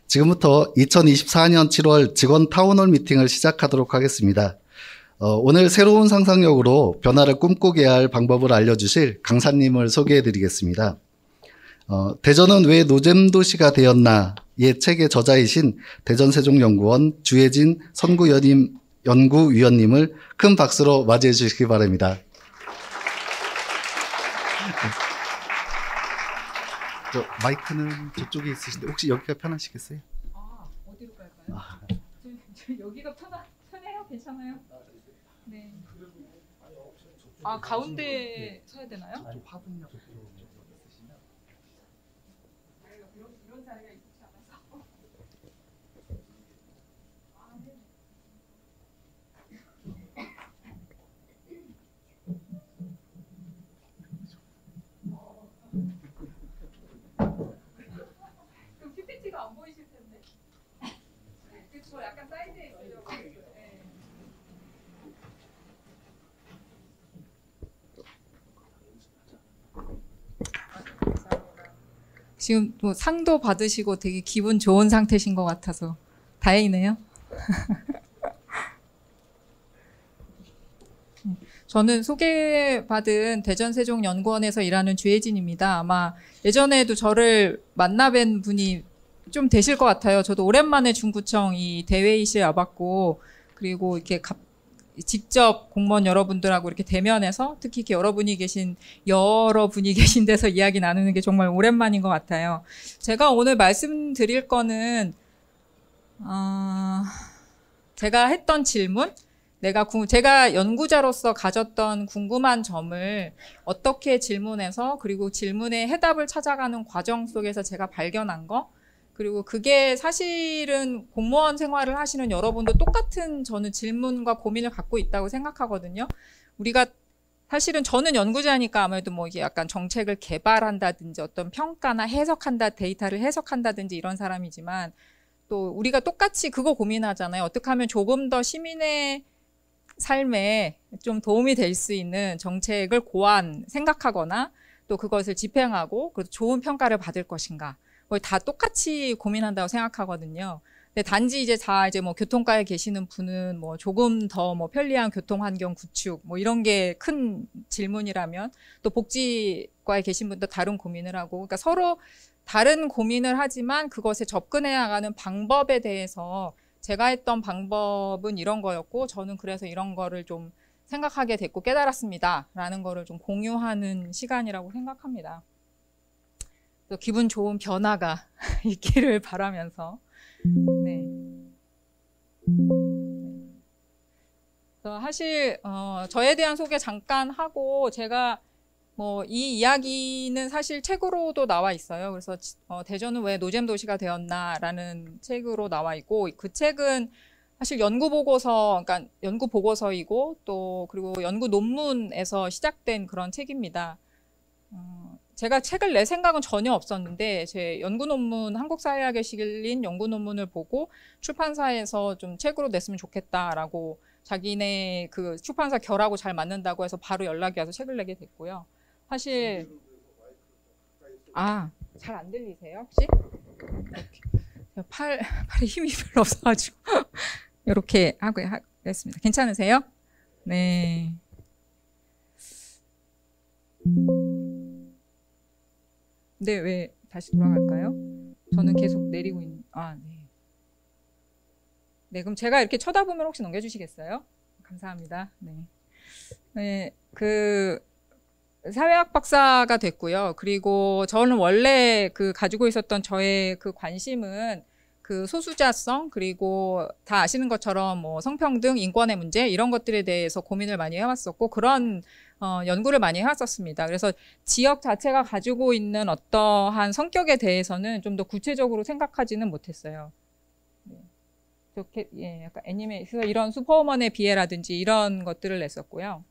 지금부터 2024년 7월 직원 타운홀 미팅을 시작하도록 하겠습니다. 오늘 새로운 상상력으로 변화를 꿈꾸게 할 방법을 알려주실 강사님을 소개해드리겠습니다. 대전은 왜 노잼도시가 되었나의 책의 저자이신 대전세종연구원 주혜진 연구위원님을 큰 박수로 맞이해 주시기 바랍니다. 마이크는 저쪽에 있으신데 혹시 여기가 편하시겠어요? 어디로 갈까요? 여기가 편해요? 괜찮아요? 네. 가운데 서야 되나요? 화분역 이런 자리가 있지 않아서. 그럼 PPT가 안 보이실 텐데. 그쵸, 약간 사이드에 있으려고. 네. 지금 뭐 상도 받으시고 되게 기분 좋은 상태신 것 같아서 다행이네요. 저는 소개받은 대전세종연구원에서 일하는 주혜진입니다. 아마 예전에도 저를 만나뵌 분이 좀 되실 것 같아요. 저도 오랜만에 중구청 이 대회의실 와봤고, 그리고 이렇게 직접 공무원 여러분들하고 이렇게 대면해서 특히 이렇게 여러분이 계신 데서 이야기 나누는 게 정말 오랜만인 것 같아요. 제가 오늘 말씀드릴 거는 제가 했던 질문, 제가 연구자로서 가졌던 궁금한 점을 어떻게 질문해서 그리고 질문의 해답을 찾아가는 과정 속에서 제가 발견한 거, 그리고 그게 사실은 공무원 생활을 하시는 여러분도 똑같은 저는 질문과 고민을 갖고 있다고 생각하거든요. 우리가 사실은 저는 연구자니까 아무래도 뭐 이게 약간 정책을 개발한다든지 어떤 평가나 데이터를 해석한다든지 이런 사람이지만 또 우리가 똑같이 그거 고민하잖아요. 어떻게 하면 조금 더 시민의 삶에 좀 도움이 될 수 있는 정책을 생각하거나 또 그것을 집행하고 좋은 평가를 받을 것인가. 거의 다 똑같이 고민한다고 생각하거든요. 근데 단지 이제 뭐 교통과에 계시는 분은 뭐 조금 더 뭐 편리한 교통 환경 구축 뭐 이런 게 큰 질문이라면 또 복지과에 계신 분도 다른 고민을 하고, 그러니까 서로 다른 고민을 하지만 그것에 접근해 나가는 방법에 대해서 제가 했던 방법은 이런 거였고 저는 그래서 이런 거를 좀 생각하게 됐고 깨달았습니다 라는 거를 좀 공유하는 시간이라고 생각합니다. 또 기분 좋은 변화가 있기를 바라면서 네. 사실 저에 대한 소개 잠깐 하고, 제가 뭐 이 이야기는 사실 책으로도 나와 있어요. 그래서 대전은 왜 노잼 도시가 되었나라는 책으로 나와 있고, 그 책은 사실 연구 보고서이고 또 그리고 연구 논문에서 시작된 그런 책입니다. 제가 책을 낼 생각은 전혀 없었는데 제 연구 논문, 한국사회학에 실린 연구 논문을 보고 출판사에서 좀 책으로 냈으면 좋겠다라고 자기네 그 출판사 결하고 잘 맞는다고 해서 바로 연락이 와서 책을 내게 됐고요. 사실 잘 안 들리세요 혹시? 팔에 힘이 별로 없어가지고 이렇게 하고 했습니다. 괜찮으세요? 네. 네, 왜 다시 돌아갈까요? 저는 계속 내리고 있는, 네. 네, 그럼 제가 이렇게 쳐다보면 혹시 넘겨주시겠어요? 감사합니다. 네. 네, 사회학 박사가 됐고요. 그리고 저는 원래 가지고 있었던 저의 관심은 소수자성, 그리고 다 아시는 것처럼 뭐 성평등, 인권의 문제 이런 것들에 대해서 고민을 많이 해왔었고 그런 연구를 많이 해왔었습니다. 그래서 지역 자체가 가지고 있는 어떠한 성격에 대해서는 좀 더 구체적으로 생각하지는 못했어요. 네. 약간 애니메이션 이런 슈퍼우먼의 비애라든지 이런 것들을 냈었고요.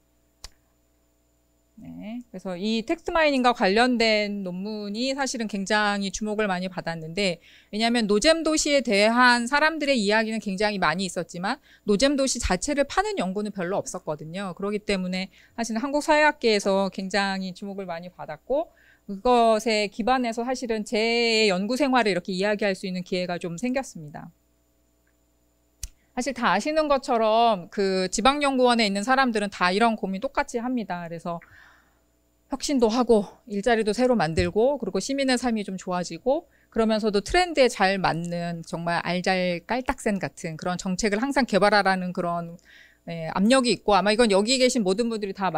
네, 그래서 이 텍스트 마이닝과 관련된 논문이 사실은 굉장히 주목을 많이 받았는데, 왜냐하면 노잼 도시에 대한 사람들의 이야기는 굉장히 많이 있었지만 노잼 도시 자체를 파는 연구는 별로 없었거든요. 그렇기 때문에 사실은 한국 사회학계에서 굉장히 주목을 많이 받았고, 그것에 기반해서 사실은 제 연구 생활을 이렇게 이야기할 수 있는 기회가 좀 생겼습니다. 사실 다 아시는 것처럼 그 지방연구원에 있는 사람들은 다 이런 고민 똑같이 합니다. 그래서 혁신도 하고 일자리도 새로 만들고 그리고 시민의 삶이 좀 좋아지고 그러면서도 트렌드에 잘 맞는 정말 알잘깔딱센 같은 그런 정책을 항상 개발하라는 그런 압력이 있고 아마 이건 여기 계신 모든 분들이 다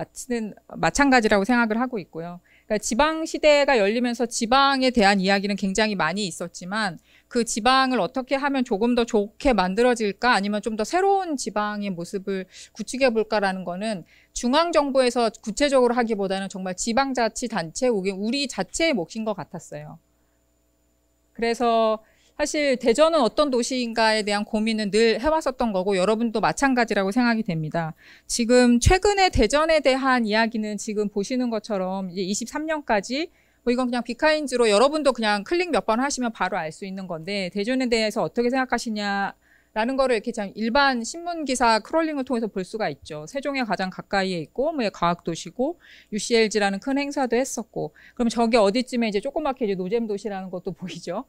마찬가지라고 생각을 하고 있고요. 그러니까 지방 시대가 열리면서 지방에 대한 이야기는 굉장히 많이 있었지만 그 지방을 어떻게 하면 조금 더 좋게 만들어질까 아니면 좀 더 새로운 지방의 모습을 구축해 볼까라는 거는 중앙정부에서 구체적으로 하기보다는 정말 지방자치단체, 우리 자체의 몫인 것 같았어요. 그래서 사실 대전은 어떤 도시인가에 대한 고민은 늘 해왔었던 거고 여러분도 마찬가지라고 생각이 됩니다. 지금 최근에 대전에 대한 이야기는 지금 보시는 것처럼 이제 23년까지 뭐 이건 그냥 비카인즈로 여러분도 그냥 클릭 몇 번 하시면 바로 알 수 있는 건데 대전에 대해서 어떻게 생각하시냐라는 거를 이렇게 참 일반 신문 기사 크롤링을 통해서 볼 수가 있죠. 세종에 가장 가까이에 있고 뭐 과학도시고 UCLG라는 큰 행사도 했었고 그럼 저게 어디쯤에 이제 조그맣게 이제 노잼 도시라는 것도 보이죠.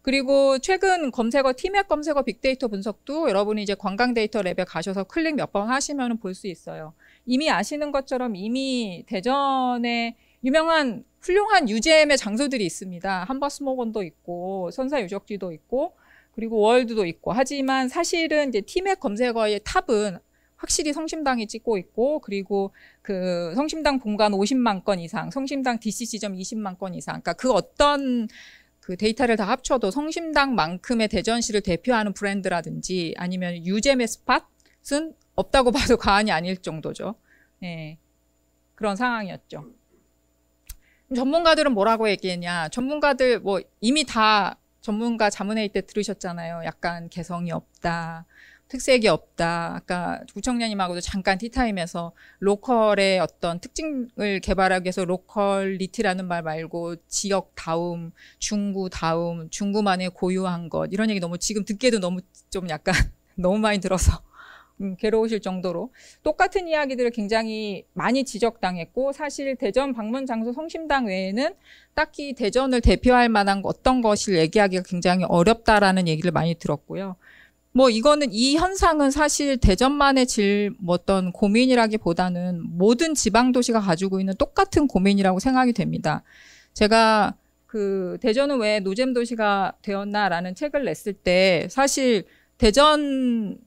그리고 최근 검색어, 티맵 검색어 빅데이터 분석도 여러분이 이제 관광 데이터 랩에 가셔서 클릭 몇 번 하시면 볼 수 있어요. 이미 아시는 것처럼 이미 대전에 유명한 훌륭한 유잼의 장소들이 있습니다. 함버스모건도 있고 선사유적지도 있고 그리고 월드도 있고 하지만 사실은 이제 티맵 검색어의 탑은 확실히 성심당이 찍고 있고 그리고 그 성심당 본관 50만 건 이상, 성심당 DC 지점 20만 건 이상 그러니까 그 어떤 그 데이터를 다 합쳐도 성심당만큼의 대전시를 대표하는 브랜드라든지 아니면 유잼의 스팟은 없다고 봐도 과언이 아닐 정도죠. 네, 그런 상황이었죠. 전문가들은 뭐라고 얘기했냐. 전문가들 뭐 이미 다 전문가 자문회의 때 들으셨잖아요. 약간 개성이 없다. 특색이 없다. 아까 구청장님하고도 잠깐 티타임에서 로컬의 어떤 특징을 개발하기 위해서 로컬리티라는 말 말고 지역다움, 중구다움, 중구만의 고유한 것 이런 얘기 너무 지금 듣기에도 너무 좀 약간 너무 많이 들어서 괴로우실 정도로 똑같은 이야기들을 굉장히 많이 지적당했고 사실 대전 방문 장소 성심당 외에는 딱히 대전을 대표할 만한 어떤 것을 얘기하기가 굉장히 어렵다라는 얘기를 많이 들었고요. 뭐 이거는 이 현상은 사실 대전만의 어떤 고민이라기보다는 모든 지방 도시가 가지고 있는 똑같은 고민이라고 생각이 됩니다. 제가 그 대전은 왜 노잼 도시가 되었나라는 책을 냈을 때 사실 대전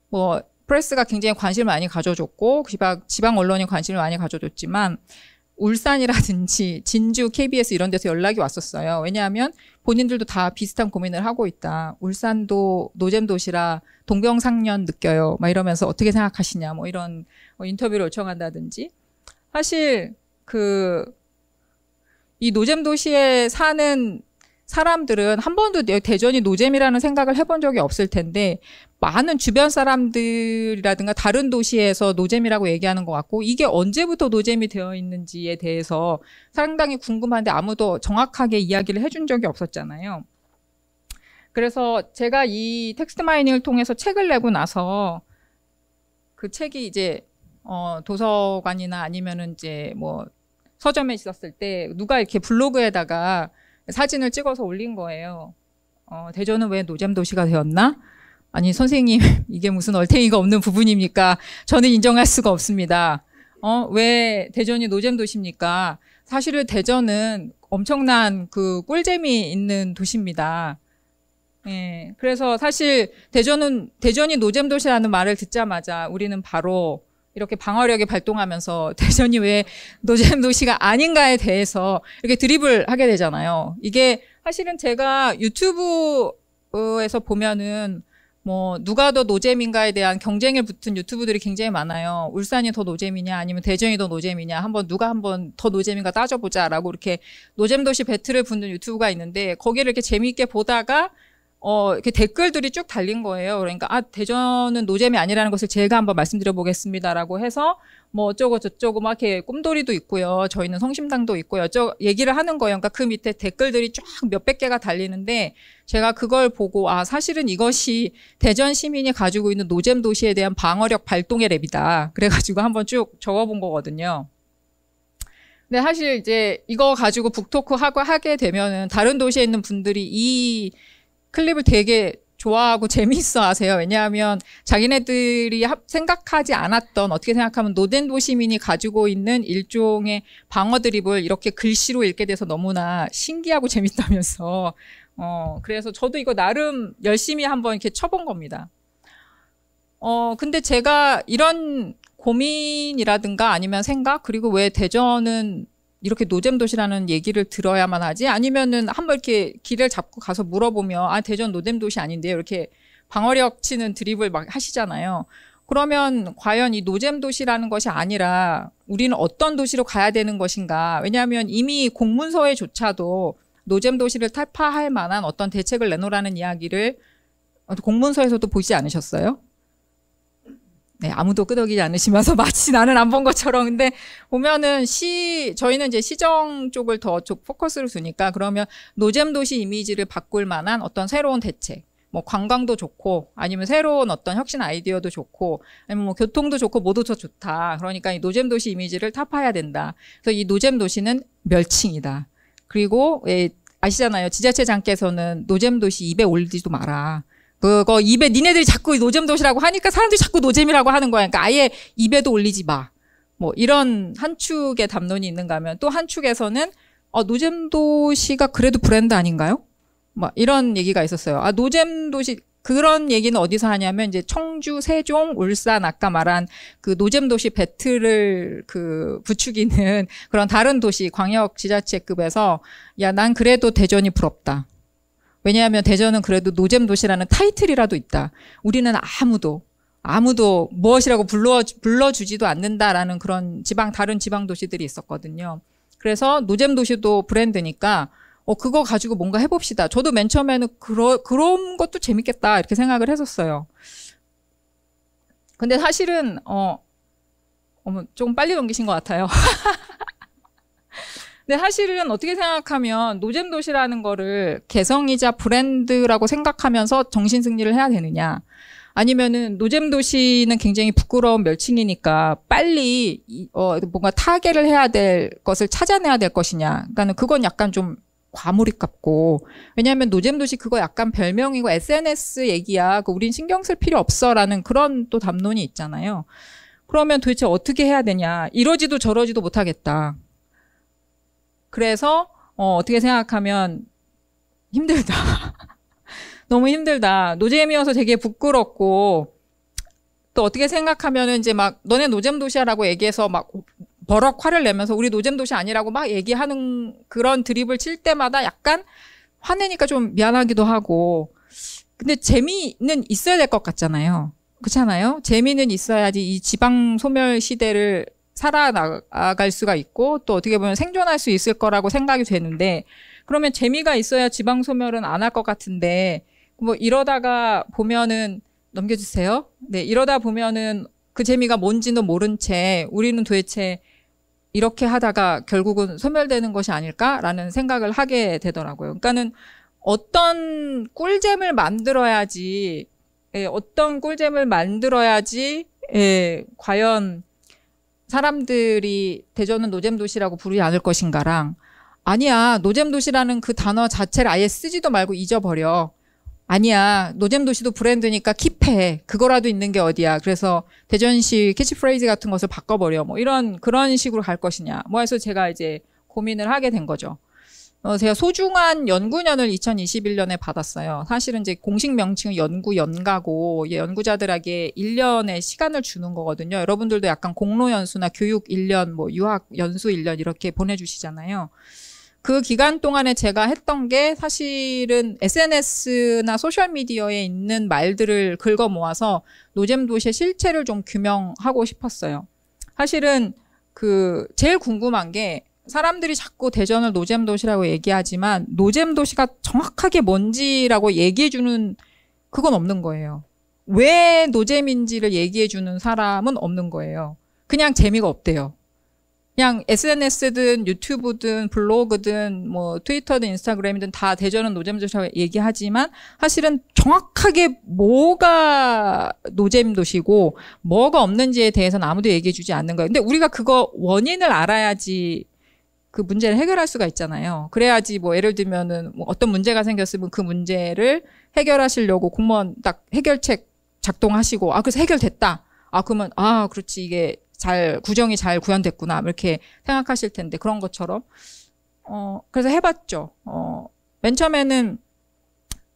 뭐 프레스가 굉장히 관심을 많이 가져줬고 지방 언론이 관심을 많이 가져줬지만 울산이라든지 진주, KBS 이런 데서 연락이 왔었어요. 왜냐하면 본인들도 다 비슷한 고민을 하고 있다. 울산도 노잼 도시라 동병상련 느껴요. 막 이러면서 어떻게 생각하시냐. 뭐 이런 인터뷰를 요청한다든지. 사실 이 노잼 도시에 사는 사람들은 한 번도 대전이 노잼이라는 생각을 해본 적이 없을 텐데 많은 주변 사람들이라든가 다른 도시에서 노잼이라고 얘기하는 것 같고 이게 언제부터 노잼이 되어 있는지에 대해서 상당히 궁금한데 아무도 정확하게 이야기를 해준 적이 없었잖아요. 그래서 제가 이 텍스트 마이닝을 통해서 책을 내고 나서 그 책이 이제 도서관이나 아니면은 이제 뭐 서점에 있었을 때 누가 이렇게 블로그에다가 사진을 찍어서 올린 거예요. 대전은 왜 노잼 도시가 되었나? 아니 선생님 이게 무슨 얼탱이가 없는 부분입니까? 저는 인정할 수가 없습니다. 왜 대전이 노잼 도시입니까? 사실은 대전은 엄청난 그 꿀잼이 있는 도시입니다. 예, 그래서 사실 대전이 노잼 도시라는 말을 듣자마자 우리는 바로 이렇게 방어력이 발동하면서 대전이 왜 노잼 도시가 아닌가에 대해서 이렇게 드립을 하게 되잖아요. 이게 사실은 제가 유튜브에서 보면은 뭐 누가 더 노잼인가에 대한 경쟁에 붙은 유튜브들이 굉장히 많아요. 울산이 더 노잼이냐 아니면 대전이 더 노잼이냐 누가 한번 더 노잼인가 따져보자라고 이렇게 노잼 도시 배틀을 붙는 유튜브가 있는데 거기를 이렇게 재미있게 보다가 이렇게 댓글들이 쭉 달린 거예요. 그러니까, 대전은 노잼이 아니라는 것을 제가 한번 말씀드려 보겠습니다라고 해서, 뭐 어쩌고 저쩌고 막 이렇게 꿈돌이도 있고요. 저희는 성심당도 있고요. 얘기를 하는 거예요. 그러니까 그 밑에 댓글들이 쫙 몇백 개가 달리는데, 제가 그걸 보고, 사실은 이것이 대전 시민이 가지고 있는 노잼 도시에 대한 방어력 발동의 랩이다. 그래가지고 한번 쭉 적어본 거거든요. 근데 사실 이제 이거 가지고 북토크 하게 되면은 다른 도시에 있는 분들이 이 클립을 되게 좋아하고 재미있어 하세요. 왜냐하면 자기네들이 생각하지 않았던, 어떻게 생각하면 노덴 도시민이 가지고 있는 일종의 방어 드립을 이렇게 글씨로 읽게 돼서 너무나 신기하고 재밌다면서. 그래서 저도 이거 나름 열심히 한번 이렇게 쳐본 겁니다. 근데 제가 이런 고민이라든가 아니면 생각, 그리고 왜 대전은 이렇게 노잼 도시라는 얘기를 들어야만 하지? 아니면은 한번 이렇게 길을 잡고 가서 물어보면, 아, 대전 노잼 도시 아닌데요? 이렇게 방어력 치는 드립을 막 하시잖아요. 그러면 과연 이 노잼 도시라는 것이 아니라 우리는 어떤 도시로 가야 되는 것인가? 왜냐하면 이미 공문서에조차도 노잼 도시를 타파할 만한 어떤 대책을 내놓으라는 이야기를 공문서에서도 보지 않으셨어요? 네, 아무도 끄덕이지 않으시면서 마치 나는 안 본 것처럼. 근데 보면은 저희는 이제 시정 쪽을 더 포커스를 두니까 그러면 노잼 도시 이미지를 바꿀 만한 어떤 새로운 대책. 뭐 관광도 좋고 아니면 새로운 어떤 혁신 아이디어도 좋고 아니면 뭐 교통도 좋고 모두 더 좋다. 그러니까 이 노잼 도시 이미지를 타파해야 된다. 그래서 이 노잼 도시는 멸칭이다. 그리고 아시잖아요. 지자체장께서는 노잼 도시 입에 올리지도 마라. 그거 입에 니네들이 자꾸 노잼 도시라고 하니까 사람들이 자꾸 노잼이라고 하는 거야. 그러니까 아예 입에도 올리지 마. 뭐 이런 한 축의 담론이 있는가 하면 또 한 축에서는 노잼 도시가 그래도 브랜드 아닌가요? 막 이런 얘기가 있었어요. 노잼 도시 그런 얘기는 어디서 하냐면 이제 청주, 세종, 울산 아까 말한 그 노잼 도시 배틀을 부추기는 그런 다른 도시 광역 지자체급에서 야, 난 그래도 대전이 부럽다. 왜냐하면 대전은 그래도 노잼 도시라는 타이틀이라도 있다. 우리는 아무도 무엇이라고 불러주지도 않는다라는 그런 다른 지방 도시들이 있었거든요. 그래서 노잼 도시도 브랜드니까 그거 가지고 뭔가 해봅시다. 저도 맨 처음에는 그런 것도 재밌겠다 이렇게 생각을 했었어요. 근데 사실은 좀 빨리 넘기신 것 같아요. 근데 사실은 어떻게 생각하면 노잼 도시라는 거를 개성이자 브랜드라고 생각하면서 정신승리를 해야 되느냐. 아니면은 노잼 도시는 굉장히 부끄러운 멸칭이니까 빨리 뭔가 타개를 해야 될 것을 찾아내야 될 것이냐. 그러니까는 그건 약간 좀 과몰입 같고. 왜냐하면 노잼 도시 그거 약간 별명이고 SNS 얘기야. 우린 신경 쓸 필요 없어라는 그런 또 담론이 있잖아요. 그러면 도대체 어떻게 해야 되냐. 이러지도 저러지도 못하겠다. 그래서 어떻게 생각하면 힘들다. 너무 힘들다. 노잼이어서 되게 부끄럽고 또 어떻게 생각하면은 이제 막 너네 노잼 도시야라고 얘기해서 막 버럭 화를 내면서 우리 노잼 도시 아니라고 막 얘기하는 그런 드립을 칠 때마다 약간 화내니까 좀 미안하기도 하고. 근데 재미는 있어야 될 것 같잖아요. 그렇잖아요? 재미는 있어야지 이 지방 소멸 시대를 살아나갈 수가 있고 또 어떻게 보면 생존할 수 있을 거라고 생각이 되는데 그러면 재미가 있어야 지방 소멸은 안 할 것 같은데 뭐 이러다가 보면은 넘겨주세요. 네, 이러다 보면은 그 재미가 뭔지도 모른 채 우리는 도대체 이렇게 하다가 결국은 소멸되는 것이 아닐까라는 생각을 하게 되더라고요. 그러니까는 어떤 꿀잼을 만들어야지 과연 사람들이 대전은 노잼 도시라고 부르지 않을 것인가랑 아니야 노잼 도시라는 그 단어 자체를 아예 쓰지도 말고 잊어버려. 아니야 노잼 도시도 브랜드니까 킵해. 그거라도 있는 게 어디야. 그래서 대전시 캐치프레이즈 같은 것을 바꿔버려. 뭐 그런 식으로 갈 것이냐. 뭐 해서 제가 이제 고민을 하게 된 거죠. 제가 소중한 연구년을 2021년에 받았어요. 사실은 이제 공식 명칭은 연구연가고 연구자들에게 1년의 시간을 주는 거거든요. 여러분들도 약간 공로연수나 교육 1년, 뭐 유학 연수 1년 이렇게 보내주시잖아요. 그 기간 동안에 제가 했던 게 사실은 SNS나 소셜미디어에 있는 말들을 긁어 모아서 노잼 도시의 실체를 좀 규명하고 싶었어요. 사실은 제일 궁금한 게 사람들이 자꾸 대전을 노잼 도시라고 얘기하지만 노잼 도시가 정확하게 뭔지라고 얘기해주는 그건 없는 거예요. 왜 노잼인지를 얘기해주는 사람은 없는 거예요. 그냥 재미가 없대요. 그냥 SNS든 유튜브든 블로그든 뭐 트위터든 인스타그램이든 다 대전은 노잼 도시라고 얘기하지만 사실은 정확하게 뭐가 노잼 도시고 뭐가 없는지에 대해서는 아무도 얘기해주지 않는 거예요. 근데 우리가 그거 원인을 알아야지 그 문제를 해결할 수가 있잖아요. 그래야지 뭐 예를 들면은 뭐 어떤 문제가 생겼으면 그 문제를 해결하시려고 공무원 딱 해결책 작동하시고 그래서 해결됐다. 그러면 그렇지 이게 구정이 잘 구현됐구나 이렇게 생각하실 텐데 그런 것처럼 그래서 해봤죠. 맨 처음에는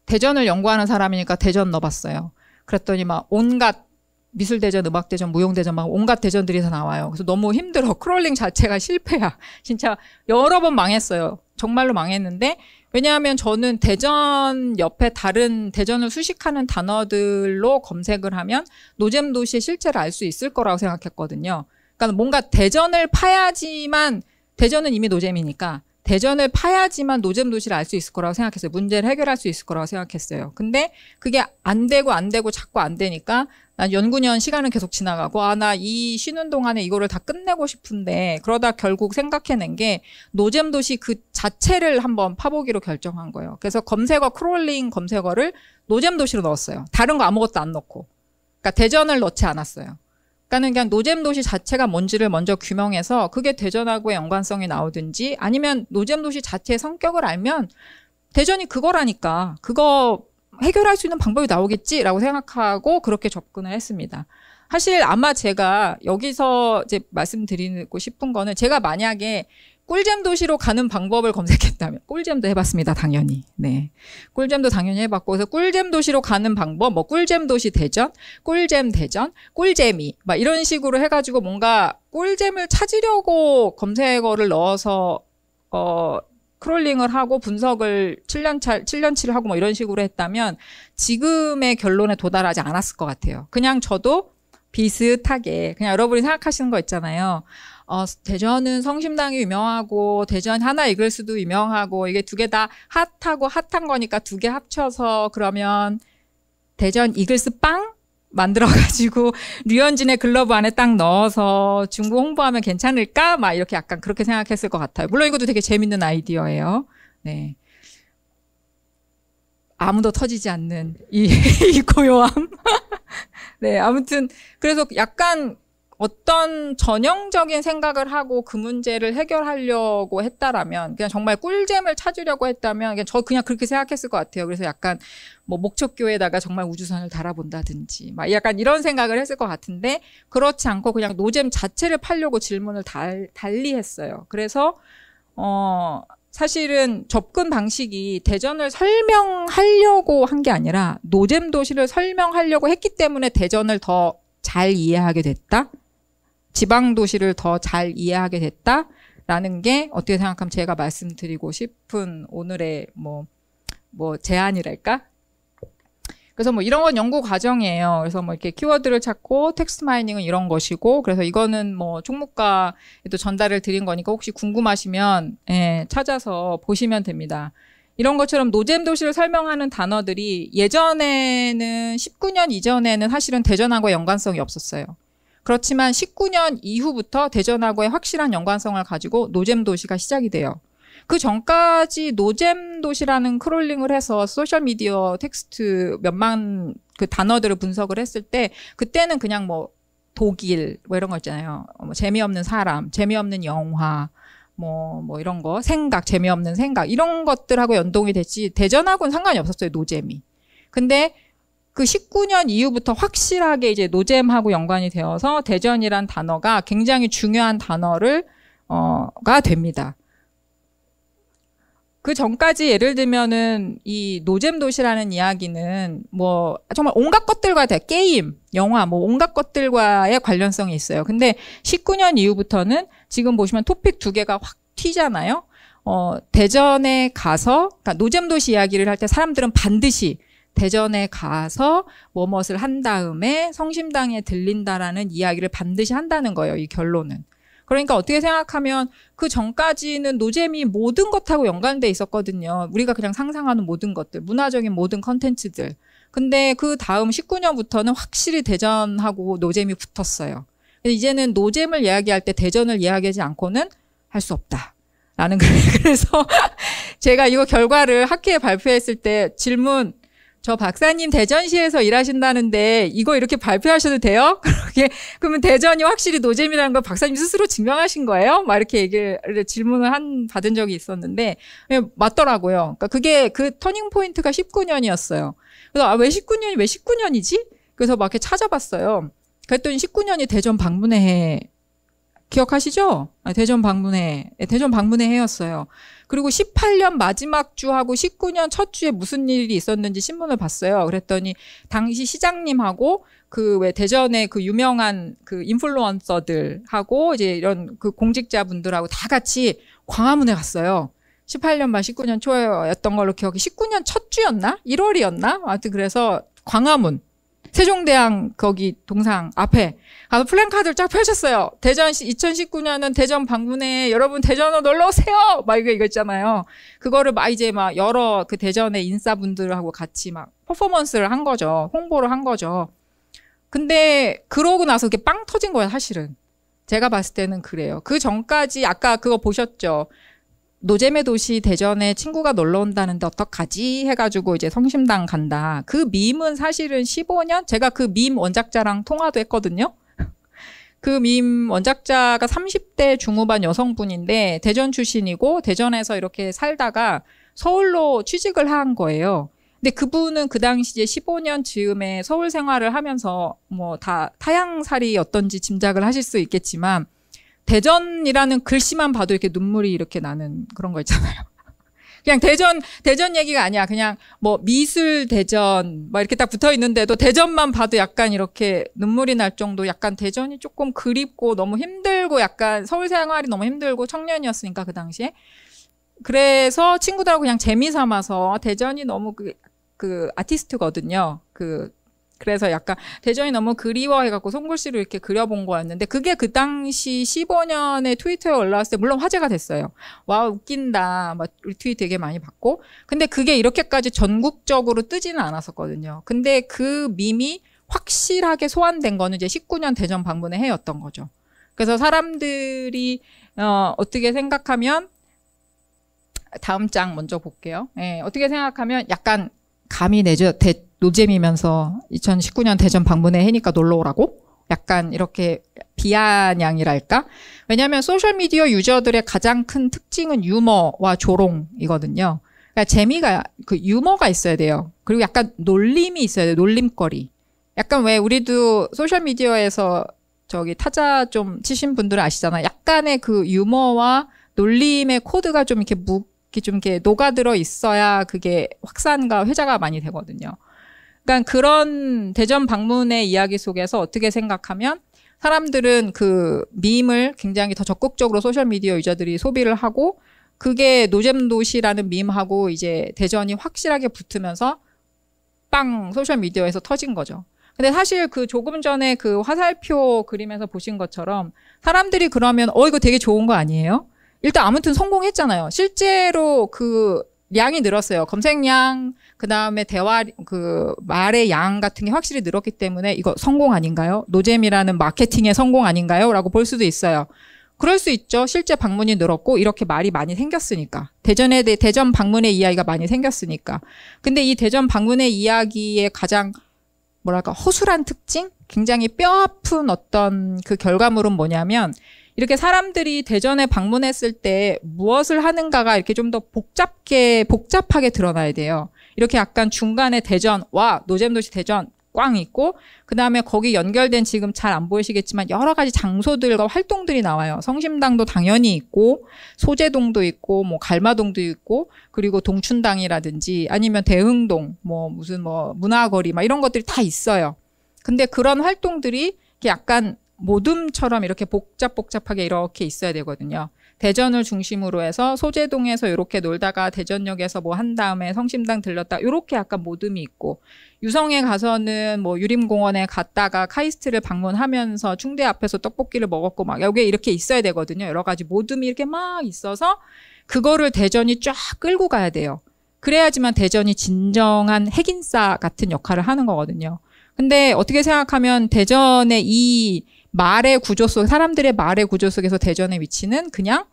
대전을 연구하는 사람이니까 대전 넣어봤어요. 그랬더니 막 온갖 미술대전, 음악대전, 무용대전 막 온갖 대전들이 다 나와요. 그래서 너무 힘들어. 크롤링 자체가 실패야. 진짜 여러 번 망했어요. 정말로 망했는데 왜냐하면 저는 대전 옆에 다른 대전을 수식하는 단어들로 검색을 하면 노잼도시의 실체를 알 수 있을 거라고 생각했거든요. 그러니까 뭔가 대전을 파야지만 대전은 이미 노잼이니까 대전을 파야지만 노잼도시를 알 수 있을 거라고 생각했어요. 문제를 해결할 수 있을 거라고 생각했어요. 근데 그게 안 되고 자꾸 안 되니까 난 연구년 시간은 계속 지나가고 나 이 쉬는 동안에 이거를 다 끝내고 싶은데 그러다 결국 생각해낸 게 노잼도시 그 자체를 한번 파보기로 결정한 거예요. 그래서 크롤링 검색어를 노잼도시로 넣었어요. 다른 거 아무것도 안 넣고. 그러니까 대전을 넣지 않았어요. 그러니까 그냥 노잼도시 자체가 뭔지를 먼저 규명해서 그게 대전하고의 연관성이 나오든지 아니면 노잼도시 자체의 성격을 알면 대전이 그거라니까 그거 해결할 수 있는 방법이 나오겠지라고 생각하고 그렇게 접근을 했습니다. 사실 아마 제가 여기서 이제 말씀드리고 싶은 거는 제가 만약에 꿀잼 도시로 가는 방법을 검색했다면 꿀잼도 해봤습니다. 당연히. 네, 꿀잼도 당연히 해봤고 그래서 꿀잼 도시로 가는 방법 뭐 꿀잼 도시 대전, 꿀잼 대전, 꿀잼이 막 이런 식으로 해가지고 뭔가 꿀잼을 찾으려고 검색어를 넣어서 크롤링을 하고 분석을 7년치를 하고 뭐 이런 식으로 했다면 지금의 결론에 도달하지 않았을 것 같아요. 그냥 저도 비슷하게 그냥 여러분이 생각하시는 거 있잖아요. 대전은 성심당이 유명하고 대전 하나 이글스도 유명하고 이게 두 개 다 핫하고 핫한 거니까 두 개 합쳐서 그러면 대전 이글스 빵 만들어가지고 류현진의 글러브 안에 딱 넣어서 중국 홍보하면 괜찮을까? 막 이렇게 약간 그렇게 생각했을 것 같아요. 물론 이것도 되게 재밌는 아이디어예요. 네. 아무도 터지지 않는 이 고요함. 네, 아무튼 그래서 약간 어떤 전형적인 생각을 하고 그 문제를 해결하려고 했다라면 그냥 정말 꿀잼을 찾으려고 했다면 그냥 그렇게 생각했을 것 같아요. 그래서 약간 뭐 목적교에다가 정말 우주선을 달아본다든지 막 약간 이런 생각을 했을 것 같은데 그렇지 않고 그냥 노잼 자체를 팔려고 질문을 달리 했어요. 그래서 사실은 접근 방식이 대전을 설명하려고 한 게 아니라 노잼 도시를 설명하려고 했기 때문에 대전을 더 잘 이해하게 됐다. 지방 도시를 더 잘 이해하게 됐다라는 게 어떻게 생각하면 제가 말씀드리고 싶은 오늘의 뭐 제안이랄까? 그래서 뭐 이런 건 연구 과정이에요. 그래서 뭐 이렇게 키워드를 찾고 텍스트 마이닝은 이런 것이고 그래서 이거는 뭐 총무과에도 전달을 드린 거니까 혹시 궁금하시면 찾아서 보시면 됩니다. 이런 것처럼 노잼 도시를 설명하는 단어들이 예전에는 19년 이전에는 사실은 대전하고 연관성이 없었어요. 그렇지만 19년 이후부터 대전하고의 확실한 연관성을 가지고 노잼 도시가 시작이 돼요. 그 전까지 노잼 도시라는 크롤링을 해서 소셜미디어 텍스트 몇만 그 단어들을 분석을 했을 때 그때는 그냥 뭐 독일 뭐 이런 거 있잖아요. 뭐 재미없는 사람, 재미없는 영화 뭐 이런 거 생각, 재미없는 생각 이런 것들하고 연동이 됐지 대전하고는 상관이 없었어요. 노잼이. 근데 그 19년 이후부터 확실하게 이제 노잼하고 연관이 되어서 대전이란 단어가 굉장히 중요한 가 됩니다. 그 전까지 예를 들면은 이 노잼 도시라는 이야기는 뭐 정말 온갖 것들과 게임, 영화 뭐 온갖 것들과의 관련성이 있어요. 근데 19년 이후부터는 지금 보시면 토픽 두 개가 확 튀잖아요. 대전에 가서 그러니까 노잼 도시 이야기를 할 때 사람들은 반드시 대전에 가서 무엇을 한 다음에 성심당에 들린다라는 이야기를 반드시 한다는 거예요. 이 결론은. 그러니까 어떻게 생각하면 그 전까지는 노잼이 모든 것하고 연관돼 있었거든요. 우리가 그냥 상상하는 모든 것들, 문화적인 모든 컨텐츠들. 근데 그 다음 19년부터는 확실히 대전하고 노잼이 붙었어요. 이제는 노잼을 이야기할 때 대전을 이야기하지 않고는 할 수 없다. 라는 거예요. 그래서 제가 이거 결과를 학회에 발표했을 때 질문 저 박사님 대전시에서 일하신다는데 이거 이렇게 발표하셔도 돼요? 그러면 대전이 확실히 노잼이라는 걸 박사님 스스로 증명하신 거예요? 막 이렇게 질문을 받은 적이 있었는데 맞더라고요. 그러니까 그게 그 터닝 포인트가 19년이었어요. 그래서 왜 19년이지? 그래서 막 이렇게 찾아봤어요. 그랬더니 19년이 대전 방문의 해 기억하시죠? 대전 방문의 해였어요. 그리고 18년 마지막 주하고 19년 첫 주에 무슨 일이 있었는지 신문을 봤어요. 그랬더니 당시 시장님하고 그 왜 대전의 그 유명한 그 인플루언서들하고 이제 이런 그 공직자분들하고 다 같이 광화문에 갔어요. 18년 말 19년 초였던 걸로 기억이 19년 첫 주였나? 1월이었나? 하여튼 그래서 광화문 세종대왕 거기 동상 앞에 가서 플랜카드를 쫙 펼쳤어요. 대전 2019년은 대전 방문에 여러분 대전으로 놀러 오세요. 막 이거 있잖아요. 그거를 막 이제 막 여러 그 대전의 인싸분들하고 같이 막 퍼포먼스를 한 거죠. 홍보를 한 거죠. 근데 그러고 나서 그게 빵 터진 거예요, 사실은. 제가 봤을 때는 그래요. 그 전까지 아까 그거 보셨죠? 노잼의 도시 대전에 친구가 놀러 온다는데 어떡하지? 해가지고 이제 성심당 간다. 그 밈은 사실은 15년? 제가 그 밈 원작자랑 통화도 했거든요. 그 밈 원작자가 30대 중후반 여성분인데 대전 출신이고 대전에서 이렇게 살다가 서울로 취직을 한 거예요. 근데 그분은 그 당시 이제 15년 즈음에 서울 생활을 하면서 뭐 다 타향살이였던지 짐작을 하실 수 있겠지만 대전이라는 글씨만 봐도 이렇게 눈물이 이렇게 나는 그런 거 있잖아요. 그냥 대전 얘기가 아니야. 그냥 뭐 미술 대전, 막 이렇게 딱 붙어 있는데도 대전만 봐도 약간 이렇게 눈물이 날 정도 약간 대전이 조금 그립고 너무 힘들고 약간 서울 생활이 너무 힘들고 청년이었으니까 그 당시에. 그래서 친구들하고 그냥 재미 삼아서 대전이 너무 그 아티스트거든요. 그래서 약간 대전이 너무 그리워해갖고 손글씨로 이렇게 그려본 거였는데 그게 그 당시 15년에 트위터에 올라왔을 때 물론 화제가 됐어요. 와 웃긴다. 막 리트윗 되게 많이 받고. 근데 그게 이렇게까지 전국적으로 뜨지는 않았었거든요. 근데 그 밈이 확실하게 소환된 거는 이제 19년 대전 방문의 해였던 거죠. 그래서 사람들이 어떻게 생각하면 다음 장 먼저 볼게요. 예, 어떻게 생각하면 약간 감히 노잼이면서 2019년 대전 방문에 해니까 놀러 오라고? 약간 이렇게 비아냥이랄까? 왜냐하면 소셜미디어 유저들의 가장 큰 특징은 유머와 조롱이거든요. 그러니까 재미가, 유머가 있어야 돼요. 그리고 약간 놀림이 있어야 돼요. 놀림거리. 약간 왜 우리도 소셜미디어에서 타자 좀 치신 분들은 아시잖아요. 약간의 그 유머와 놀림의 코드가 좀 이렇게 이렇게 녹아들어 있어야 그게 확산과 회자가 많이 되거든요. 그러니까 그런 대전 방문의 이야기 속에서 어떻게 생각하면 사람들은 그 밈을 굉장히 더 적극적으로 소셜미디어 유저들이 소비를 하고 그게 노잼 도시라는 밈하고 이제 대전이 확실하게 붙으면서 빵 소셜미디어에서 터진 거죠. 근데 사실 그 조금 전에 그 화살표 그림에서 보신 것처럼 사람들이 그러면 이거 되게 좋은 거 아니에요? 일단 아무튼 성공했잖아요. 실제로 그 양이 늘었어요. 검색량, 그 다음에 말의 양 같은 게 확실히 늘었기 때문에 이거 성공 아닌가요? 노잼이라는 마케팅의 성공 아닌가요? 라고 볼 수도 있어요. 그럴 수 있죠. 실제 방문이 늘었고 이렇게 말이 많이 생겼으니까. 대전 방문의 이야기가 많이 생겼으니까. 근데 이 대전 방문의 이야기의 가장 허술한 특징? 굉장히 뼈아픈 어떤 그 결과물은 뭐냐면 이렇게 사람들이 대전에 방문했을 때 무엇을 하는가가 이렇게 좀 더 복잡하게 드러나야 돼요. 이렇게 약간 중간에 대전, 노잼도시 대전 꽝 있고, 그 다음에 거기 연결된 지금 잘 안 보이시겠지만 여러 가지 장소들과 활동들이 나와요. 성심당도 당연히 있고, 소재동도 있고, 뭐 갈마동도 있고, 그리고 동춘당이라든지 아니면 대흥동, 무슨 문화거리, 이런 것들이 다 있어요. 근데 그런 활동들이 약간 모둠처럼 이렇게 복잡하게 이렇게 있어야 되거든요. 대전을 중심으로 해서 소재동에서 이렇게 놀다가 대전역에서 한 다음에 성심당 들렀다 이렇게 약간 모둠이 있고 유성에 가서는 유림공원에 갔다가 카이스트를 방문하면서 충대 앞에서 떡볶이를 먹었고 여기에 이렇게 있어야 되거든요. 여러 가지 모둠이 이렇게 막 있어서 그거를 대전이 쫙 끌고 가야 돼요. 그래야지만 대전이 진정한 핵인싸 같은 역할을 하는 거거든요. 근데 어떻게 생각하면 대전의 이 말의 구조 속, 사람들의 말의 구조 속에서 대전의 위치는 그냥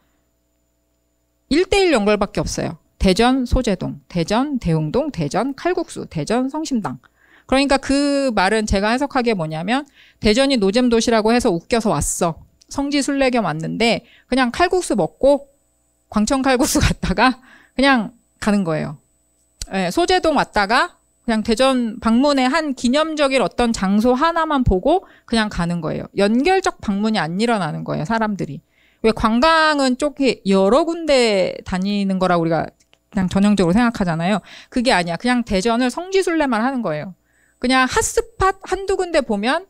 1대1 연결밖에 없어요. 대전 소재동, 대전 대흥동, 대전 칼국수, 대전 성심당. 그러니까 그 말은 제가 해석하기에 뭐냐면 대전이 노잼 도시라고 해서 웃겨서 왔어. 성지 순례 겸 왔는데 그냥 칼국수 먹고 광천 칼국수 갔다가 그냥 가는 거예요. 네, 소재동 왔다가 그냥 대전 방문의 한 기념적인 어떤 장소 하나만 보고 그냥 가는 거예요. 연결적 방문이 안 일어나는 거예요, 사람들이. 왜 관광은 쪼개 여러 군데 다니는 거라고 우리가 그냥 전형적으로 생각하잖아요. 그게 아니야. 그냥 대전을 성지순례만 하는 거예요. 그냥 핫스팟 한두 군데 보면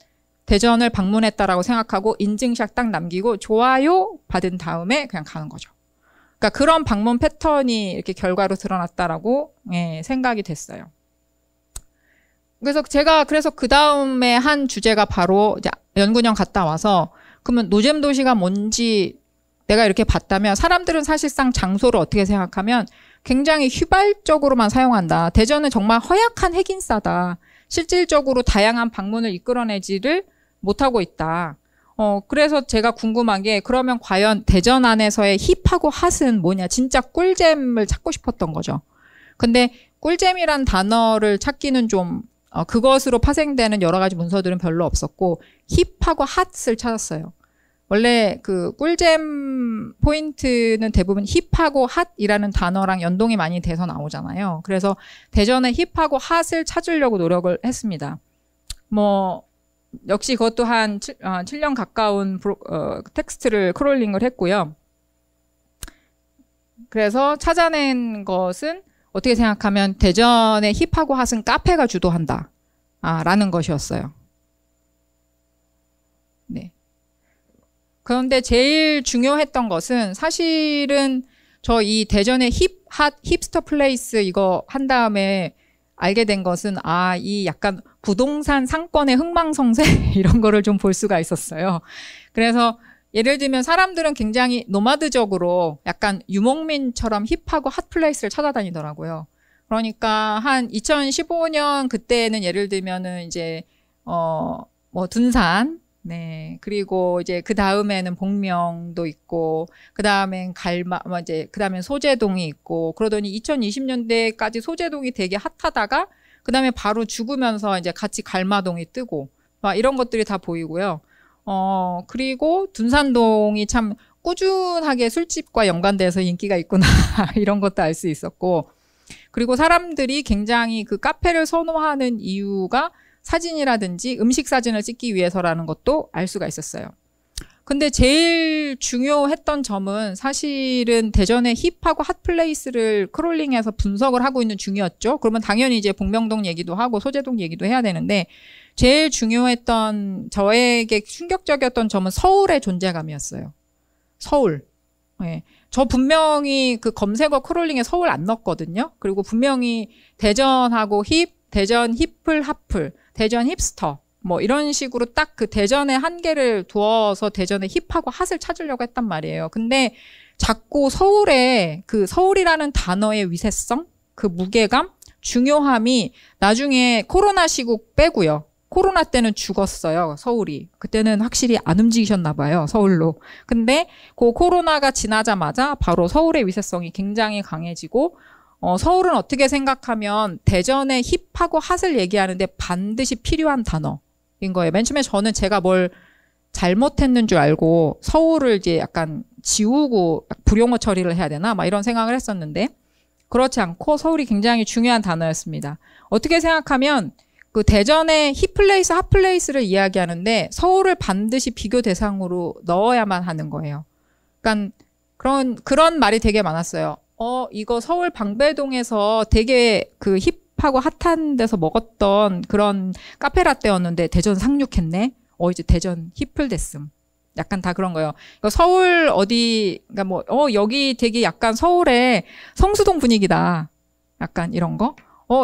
대전을 방문했다라고 생각하고 인증샷 딱 남기고 좋아요 받은 다음에 그냥 가는 거죠. 그러니까 그런 방문 패턴이 이렇게 결과로 드러났다라고 생각이 됐어요. 그래서 제가 그 다음에 한 주제가 바로 이제 연구년 갔다 와서 그러면 노잼 도시가 뭔지 내가 이렇게 봤다면 사람들은 사실상 장소를 어떻게 생각하면 굉장히 휘발적으로만 사용한다. 대전은 정말 허약한 핵인싸다. 실질적으로 다양한 방문을 이끌어내지를 못하고 있다. 그래서 제가 궁금한 게 그러면 과연 대전 안에서의 힙하고 핫은 뭐냐. 진짜 꿀잼을 찾고 싶었던 거죠. 근데 꿀잼이란 단어를 찾기는 좀 그것으로 파생되는 여러 가지 문서들은 별로 없었고 힙하고 핫을 찾았어요. 원래 그 꿀잼 포인트는 대부분 힙하고 핫이라는 단어랑 연동이 많이 돼서 나오잖아요. 그래서 대전의 힙하고 핫을 찾으려고 노력을 했습니다. 뭐 역시 그것도 한 7년 가까운 텍스트를 크롤링을 했고요. 그래서 찾아낸 것은 어떻게 생각하면 대전의 힙하고 핫은 카페가 주도한다. 라는 것이었어요. 네. 그런데 제일 중요했던 것은 사실은 저 이 대전의 힙, 힙스터 플레이스 이거 한 다음에 알게 된 것은 이 약간 부동산 상권의 흥망성쇠 이런 거를 좀 볼 수가 있었어요. 그래서 예를 들면 사람들은 굉장히 노마드적으로 약간 유목민처럼 힙하고 핫플레이스를 찾아다니더라고요. 그러니까 한 2015년 그때는 예를 들면은 이제 뭐 둔산, 네, 그리고 이제 그 다음에는 복명도 있고 그 다음엔 그 다음엔 소재동이 있고 그러더니 2020년대까지 소재동이 되게 핫하다가 그 다음에 바로 죽으면서 이제 같이 갈마동이 뜨고 막 이런 것들이 다 보이고요. 그리고 둔산동이 참 꾸준하게 술집과 연관돼서 인기가 있구나 이런 것도 알 수 있었고 그리고 사람들이 굉장히 그 카페를 선호하는 이유가 사진이라든지 음식 사진을 찍기 위해서라는 것도 알 수가 있었어요. 근데 제일 중요했던 점은 사실은 대전의 힙하고 핫플레이스를 크롤링해서 분석을 하고 있는 중이었죠. 그러면 당연히 이제 복명동 얘기도 하고 소재동 얘기도 해야 되는데 제일 중요했던 저에게 충격적이었던 점은 서울의 존재감이었어요. 서울. 네. 저 분명히 그 검색어 크롤링에 서울 안 넣었거든요. 그리고 분명히 대전하고 대전 힙플 핫플, 대전 힙스터 뭐 이런 식으로 딱 그 대전의 한계를 두어서 대전의 힙하고 핫을 찾으려고 했단 말이에요. 근데 자꾸 그 서울이라는 단어의 위세성, 그 무게감, 중요함이 나중에 코로나 시국 빼고요. 코로나 때는 죽었어요, 서울이. 그때는 확실히 안 움직이셨나 봐요, 서울로. 근데 그 코로나가 지나자마자 바로 서울의 위세성이 굉장히 강해지고 서울은 어떻게 생각하면 대전의 힙하고 핫을 얘기하는데 반드시 필요한 단어인 거예요. 맨 처음에 저는 제가 뭘 잘못했는 줄 알고 서울을 이제 약간 지우고 불용어 처리를 해야 되나? 막 이런 생각을 했었는데 그렇지 않고 서울이 굉장히 중요한 단어였습니다. 어떻게 생각하면 그 대전의 힙플레이스, 핫플레이스를 이야기하는데 서울을 반드시 비교 대상으로 넣어야만 하는 거예요. 그러니까 그런 말이 되게 많았어요. 이거 서울 방배동에서 되게 그 힙하고 핫한 데서 먹었던 그런 카페라떼였는데 대전 상륙했네? 이제 대전 힙플 됐음. 약간 다 그런 거예요. 서울 그러니까 여기 되게 약간 서울의 성수동 분위기다. 약간 이런 거.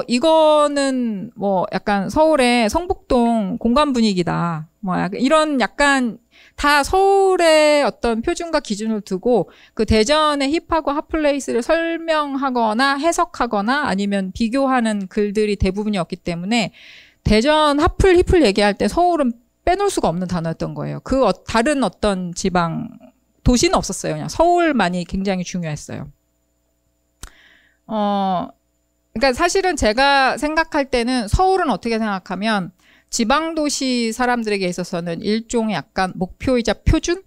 이거는 뭐 약간 서울의 성북동 공간 분위기다. 뭐 약간 이런 약간 다 서울의 어떤 표준과 기준을 두고 그 대전의 힙하고 핫플레이스를 설명하거나 해석하거나 아니면 비교하는 글들이 대부분이었기 때문에 대전 핫플, 힙플 얘기할 때 서울은 빼놓을 수가 없는 단어였던 거예요. 다른 어떤 지방, 도시는 없었어요. 그냥 서울만이 굉장히 중요했어요. 그러니까 사실은 제가 생각할 때는 서울은 어떻게 생각하면 지방도시 사람들에게 있어서는 일종의 약간 목표이자 표준?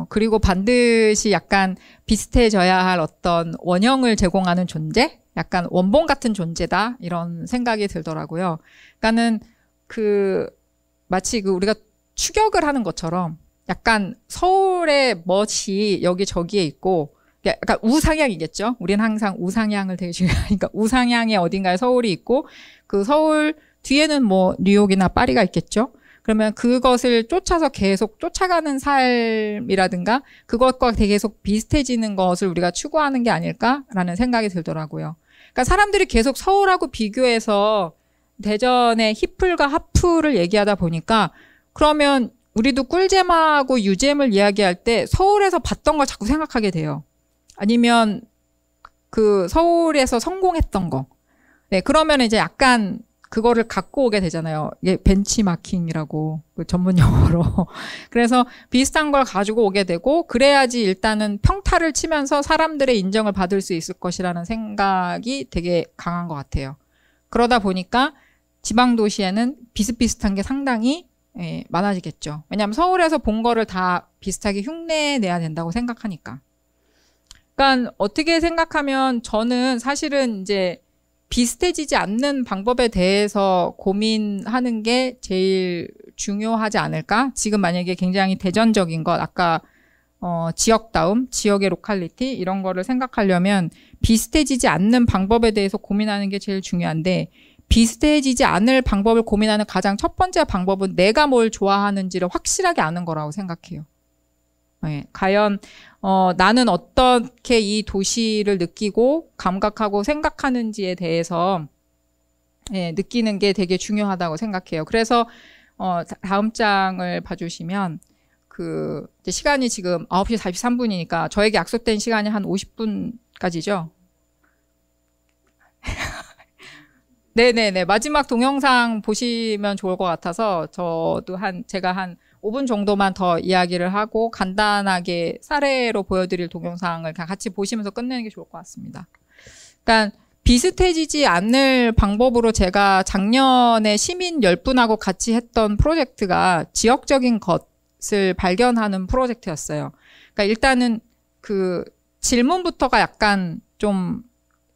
그리고 반드시 약간 비슷해져야 할 어떤 원형을 제공하는 존재? 약간 원본 같은 존재다? 이런 생각이 들더라고요. 그러니까는 마치 우리가 추격을 하는 것처럼 약간 서울의 멋이 여기저기에 있고, 약간 우상향이겠죠? 우리는 항상 우상향을 되게 중요하니까 우상향의 어딘가에 서울이 있고, 그 서울 뒤에는 뭐 뉴욕이나 파리가 있겠죠? 그러면 그것을 쫓아서 계속 쫓아가는 삶이라든가 그것과 되게 계속 비슷해지는 것을 우리가 추구하는 게 아닐까라는 생각이 들더라고요. 그러니까 사람들이 계속 서울하고 비교해서 대전의 히플과 하프를 얘기하다 보니까 그러면 우리도 꿀잼하고 유잼을 이야기할 때 서울에서 봤던 걸 자꾸 생각하게 돼요. 아니면 그 서울에서 성공했던 거. 네, 그러면 이제 약간 그거를 갖고 오게 되잖아요. 이게 벤치마킹이라고 그 전문 용어로. 그래서 비슷한 걸 가지고 오게 되고 그래야지 일단은 평타를 치면서 사람들의 인정을 받을 수 있을 것이라는 생각이 되게 강한 것 같아요. 그러다 보니까 지방 도시에는 비슷비슷한 게 상당히 많아지겠죠. 왜냐하면 서울에서 본 거를 다 비슷하게 흉내내야 된다고 생각하니까. 그러니까 어떻게 생각하면 저는 사실은 이제 비슷해지지 않는 방법에 대해서 고민하는 게 제일 중요하지 않을까? 지금 만약에 굉장히 대전적인 것, 아까 지역다움, 지역의 로컬리티 이런 거를 생각하려면 비슷해지지 않는 방법에 대해서 고민하는 게 제일 중요한데 비슷해지지 않을 방법을 고민하는 가장 첫 번째 방법은 내가 뭘 좋아하는지를 확실하게 아는 거라고 생각해요. 네, 과연 나는 어떻게 이 도시를 느끼고 감각하고 생각하는지에 대해서 느끼는 게 되게 중요하다고 생각해요. 그래서 다음 장을 봐주시면 이제 시간이 지금 9시 43분이니까 저에게 약속된 시간이 한 50분까지죠. 네네네. 마지막 동영상 보시면 좋을 것 같아서 저도 제가 한 5분 정도만 더 이야기를 하고 간단하게 사례로 보여드릴 동영상을 그냥 같이 보시면서 끝내는 게 좋을 것 같습니다. 그러니까 비슷해지지 않을 방법으로 제가 작년에 시민 10분하고 같이 했던 프로젝트가 지역적인 것을 발견하는 프로젝트였어요. 그러니까 일단은 그 질문부터가 약간 좀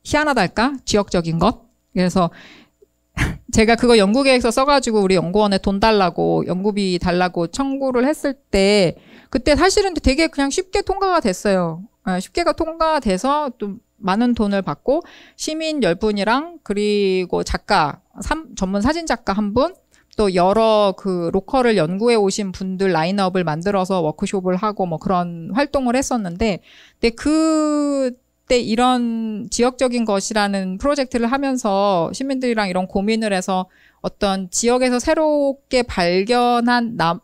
희한하달까? 지역적인 것? 그래서 제가 그거 연구계획서 써가지고 우리 연구원에 돈 달라고 연구비 달라고 청구를 했을 때 그때 사실은 되게 그냥 쉽게 통과가 됐어요. 쉽게가 통과가 돼서 좀 많은 돈을 받고 시민 10분이랑 그리고 작가, 전문 사진 작가 1분 또 여러 그 로컬을 연구해 오신 분들 라인업을 만들어서 워크숍을 하고 뭐 그런 활동을 했었는데 근데 그때 이런 지역적인 것이라는 프로젝트를 하면서 시민들이랑 이런 고민을 해서 어떤 지역에서 새롭게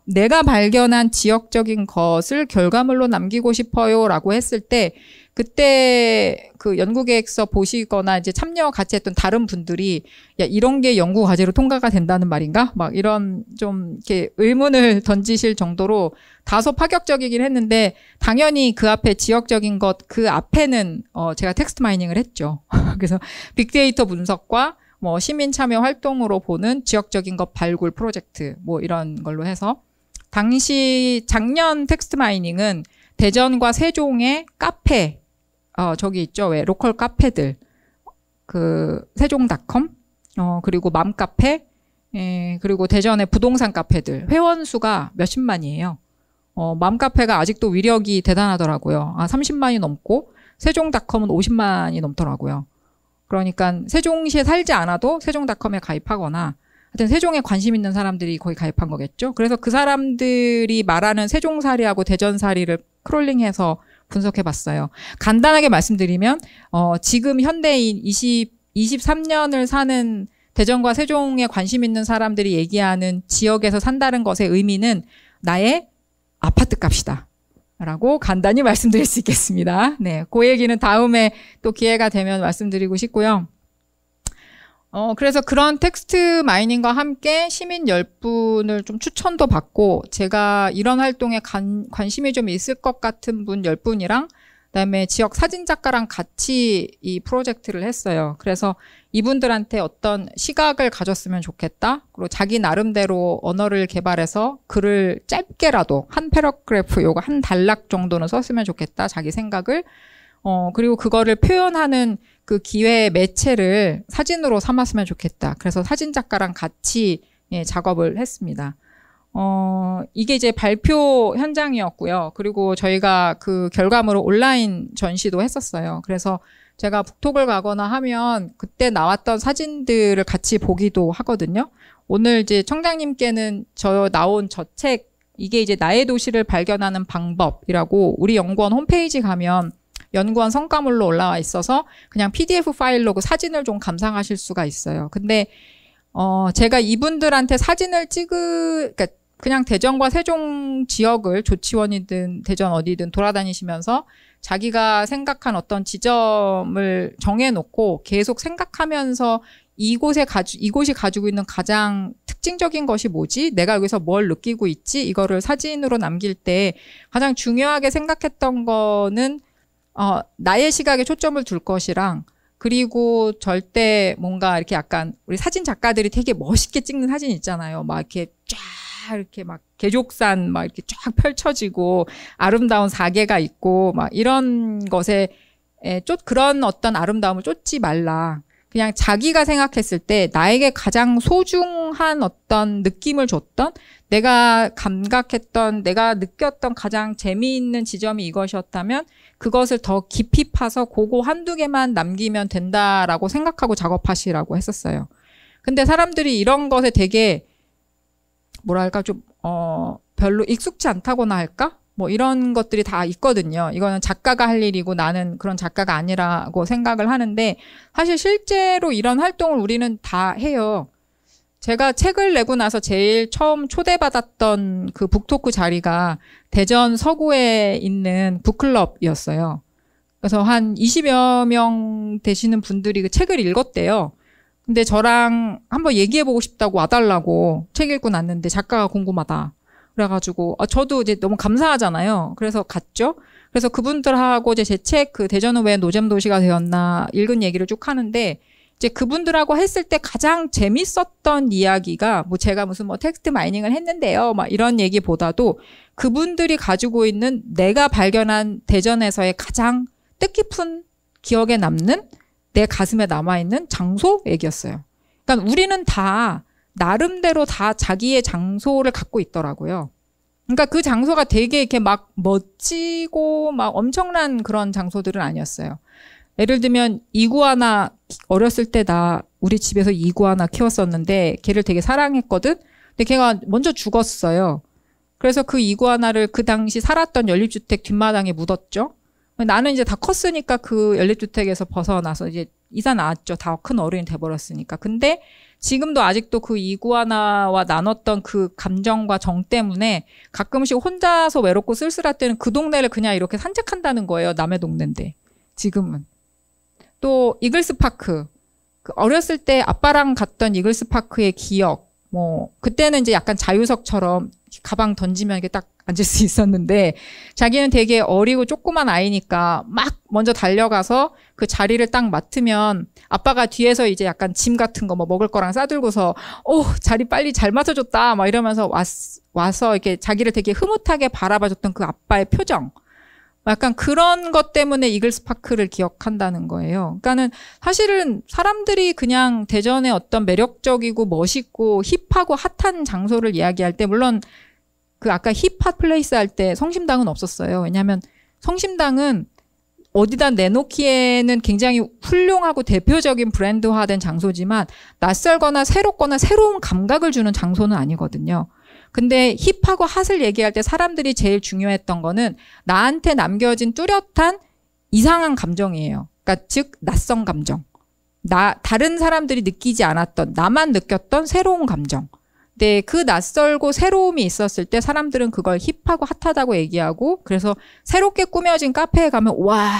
내가 발견한 지역적인 것을 결과물로 남기고 싶어요라고 했을 때 그때 그 연구계획서 보시거나 이제 참여 같이 했던 다른 분들이 야, 이런 게 연구 과제로 통과가 된다는 말인가? 막 이런 좀 이렇게 의문을 던지실 정도로 다소 파격적이긴 했는데 당연히 그 앞에 지역적인 것, 그 앞에는 제가 텍스트 마이닝을 했죠. 그래서 빅데이터 분석과 뭐 시민 참여 활동으로 보는 지역적인 것 발굴 프로젝트 뭐 이런 걸로 해서 당시 작년 텍스트 마이닝은 대전과 세종의 카페 저기 있죠. 왜 로컬 카페들 그 세종닷컴 그리고 맘카페 그리고 대전의 부동산 카페들 회원 수가 몇십만이에요. 맘카페가 아직도 위력이 대단하더라고요. 30만이 넘고 세종닷컴은 50만이 넘더라고요. 그러니까 세종시에 살지 않아도 세종닷컴에 가입하거나 하여튼 세종에 관심 있는 사람들이 거기 가입한 거겠죠. 그래서 그 사람들이 말하는 세종살이하고 대전살이를 크롤링해서 분석해봤어요. 간단하게 말씀드리면 지금 현대인 23년을 사는 대전과 세종에 관심 있는 사람들이 얘기하는 지역에서 산다는 것의 의미는 나의 아파트 값이다. 라고 간단히 말씀드릴 수 있겠습니다. 네, 그 얘기는 다음에 또 기회가 되면 말씀드리고 싶고요. 그래서 그런 텍스트 마이닝과 함께 시민 10분을 좀 추천도 받고 제가 이런 활동에 관심이 좀 있을 것 같은 분 10분이랑 그다음에 지역 사진작가랑 같이 이 프로젝트를 했어요. 그래서 이분들한테 어떤 시각을 가졌으면 좋겠다. 그리고 자기 나름대로 언어를 개발해서 글을 짧게라도 한 패러그래프 요거 한 단락 정도는 썼으면 좋겠다. 자기 생각을. 그리고 그거를 표현하는 그 기회 매체를 사진으로 삼았으면 좋겠다. 그래서 사진작가랑 같이 작업을 했습니다. 이게 이제 발표 현장이었고요. 그리고 저희가 그 결과물을 온라인 전시도 했었어요. 그래서 제가 북톡을 가거나 하면 그때 나왔던 사진들을 같이 보기도 하거든요. 오늘 이제 청장님께는 나온 저 책, 이게 이제 나의 도시를 발견하는 방법이라고 우리 연구원 홈페이지 가면 연구원 성과물로 올라와 있어서 그냥 PDF 파일로 그 사진을 감상하실 수가 있어요. 근데 제가 이분들한테 사진을 그러니까 그냥 대전과 세종 지역을 조치원이든 대전 어디든 돌아다니시면서 자기가 생각한 어떤 지점을 정해놓고 계속 생각하면서 이곳이 가지고 있는 가장 특징적인 것이 뭐지? 내가 여기서 뭘 느끼고 있지? 이거를 사진으로 남길 때 가장 중요하게 생각했던 거는 나의 시각에 초점을 둘 것이랑, 그리고 절대 뭔가 이렇게 약간 우리 사진 작가들이 되게 멋있게 찍는 사진 있잖아요. 막 이렇게 쫙 이렇게 막 계족산 막 이렇게 쫙 펼쳐지고 아름다운 사계가 있고 막 이런 것에 그런 어떤 아름다움을 쫓지 말라. 그냥 자기가 생각했을 때 나에게 가장 소중한 어떤 느낌을 줬던, 내가 감각했던, 내가 느꼈던 가장 재미있는 지점이 이것이었다면 그것을 더 깊이 파서 그거 한두 개만 남기면 된다라고 생각하고 작업하시라고 했었어요. 근데 사람들이 이런 것에 되게 뭐랄까 좀 별로 익숙치 않다고나 할까? 뭐 이런 것들이 다 있거든요. 이거는 작가가 할 일이고 나는 그런 작가가 아니라고 생각을 하는데, 사실 실제로 이런 활동을 우리는 다 해요. 제가 책을 내고 나서 제일 처음 초대받았던 그 북토크 자리가 대전 서구에 있는 북클럽이었어요. 그래서 한 20여 명 되시는 분들이 그 책을 읽었대요. 근데 저랑 한번 얘기해보고 싶다고 와달라고, 책 읽고 났는데 작가가 궁금하다. 그래가지고 저도 이제 너무 감사하잖아요. 그래서 갔죠. 그래서 그분들하고 이제 제 책 그 대전은 왜 노잼 도시가 되었나 읽은 얘기를 쭉 하는데, 이제 그분들하고 했을 때 가장 재밌었던 이야기가 뭐 제가 무슨 뭐 텍스트 마이닝을 했는데요, 막 이런 얘기보다도 그분들이 가지고 있는 내가 발견한 대전에서의 가장 뜻깊은 기억에 남는, 내 가슴에 남아있는 장소 얘기였어요. 그러니까 우리는 다 나름대로 다 자기의 장소를 갖고 있더라고요. 그러니까 그 장소가 되게 이렇게 막 멋지고 막 엄청난 그런 장소들은 아니었어요. 예를 들면 이구아나, 어렸을 때 우리 집에서 이구아나 키웠었는데 걔를 되게 사랑했거든. 근데 걔가 먼저 죽었어요. 그래서 그 이구아나를 그 당시 살았던 연립주택 뒷마당에 묻었죠. 나는 이제 다 컸으니까 그 연립주택에서 벗어나서 이제 이사 나왔죠. 다 큰 어른이 돼버렸으니까. 근데 지금도 아직도 그 이구아나와 나눴던 그 감정과 정 때문에 가끔씩 혼자서 외롭고 쓸쓸할 때는 그 동네를 그냥 이렇게 산책한다는 거예요. 남의 동네인데. 지금은. 또 이글스파크. 그 어렸을 때 아빠랑 갔던 이글스파크의 기억. 뭐 그때는 이제 약간 자유석처럼 가방 던지면 이렇게 딱 앉을 수 있었는데, 자기는 되게 어리고 조그만 아이니까 막 먼저 달려가서 그 자리를 딱 맡으면 아빠가 뒤에서 이제 약간 짐 같은 거 뭐 먹을 거랑 싸들고서 자리 빨리 잘 맡아줬다 막 이러면서 와서 이렇게 자기를 되게 흐뭇하게 바라봐줬던 그 아빠의 표정, 약간 그런 것 때문에 이글스파크를 기억한다는 거예요. 그러니까는 사실은 사람들이 그냥 대전의 어떤 매력적이고 멋있고 힙하고 핫한 장소를 이야기할 때, 물론 그 아까 힙핫 플레이스 할 때 성심당은 없었어요. 왜냐하면 성심당은 어디다 내놓기에는 굉장히 훌륭하고 대표적인 브랜드화된 장소지만 낯설거나 새롭거나 새로운 감각을 주는 장소는 아니거든요. 근데 힙하고 핫을 얘기할 때 사람들이 제일 중요했던 거는 나한테 남겨진 뚜렷한 이상한 감정이에요. 그러니까 즉 낯선 감정. 다른 사람들이 느끼지 않았던, 나만 느꼈던 새로운 감정. 네, 그 낯설고 새로움이 있었을 때 사람들은 그걸 힙하고 핫하다고 얘기하고, 그래서 새롭게 꾸며진 카페에 가면 와,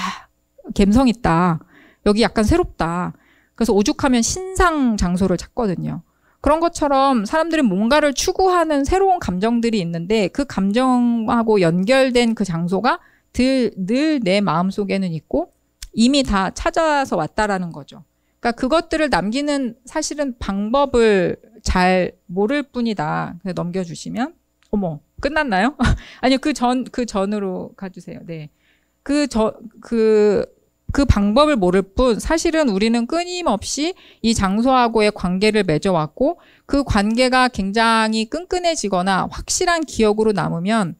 감성 있다. 여기 약간 새롭다. 그래서 오죽하면 신상 장소를 찾거든요. 그런 것처럼 사람들은 뭔가를 추구하는 새로운 감정들이 있는데 그 감정하고 연결된 그 장소가 늘 내 마음속에는 있고 이미 다 찾아서 왔다라는 거죠. 그러니까 그것들을 남기는 사실은 방법을 잘 모를 뿐이다. 그래서 넘겨주시면 어머 끝났나요? 아니요 그 전으로 가주세요. 네. 그 방법을 모를 뿐 사실은 우리는 끊임없이 이 장소하고의 관계를 맺어왔고 그 관계가 굉장히 끈끈해지거나 확실한 기억으로 남으면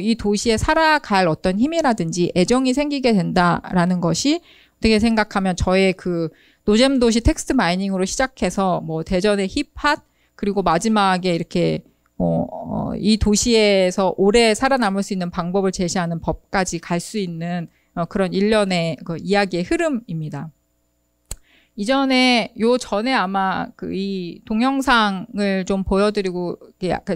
이 도시에 살아갈 어떤 힘이라든지 애정이 생기게 된다라는 것이 어떻게 생각하면 저의 그 노잼 도시 텍스트 마이닝으로 시작해서 뭐 대전의 힙핫 그리고 마지막에 이렇게 이 도시에서 오래 살아남을 수 있는 방법을 제시하는 법까지 갈 수 있는 그런 일련의 그 이야기의 흐름입니다. 요 전에 아마 이 동영상을 좀 보여드리고,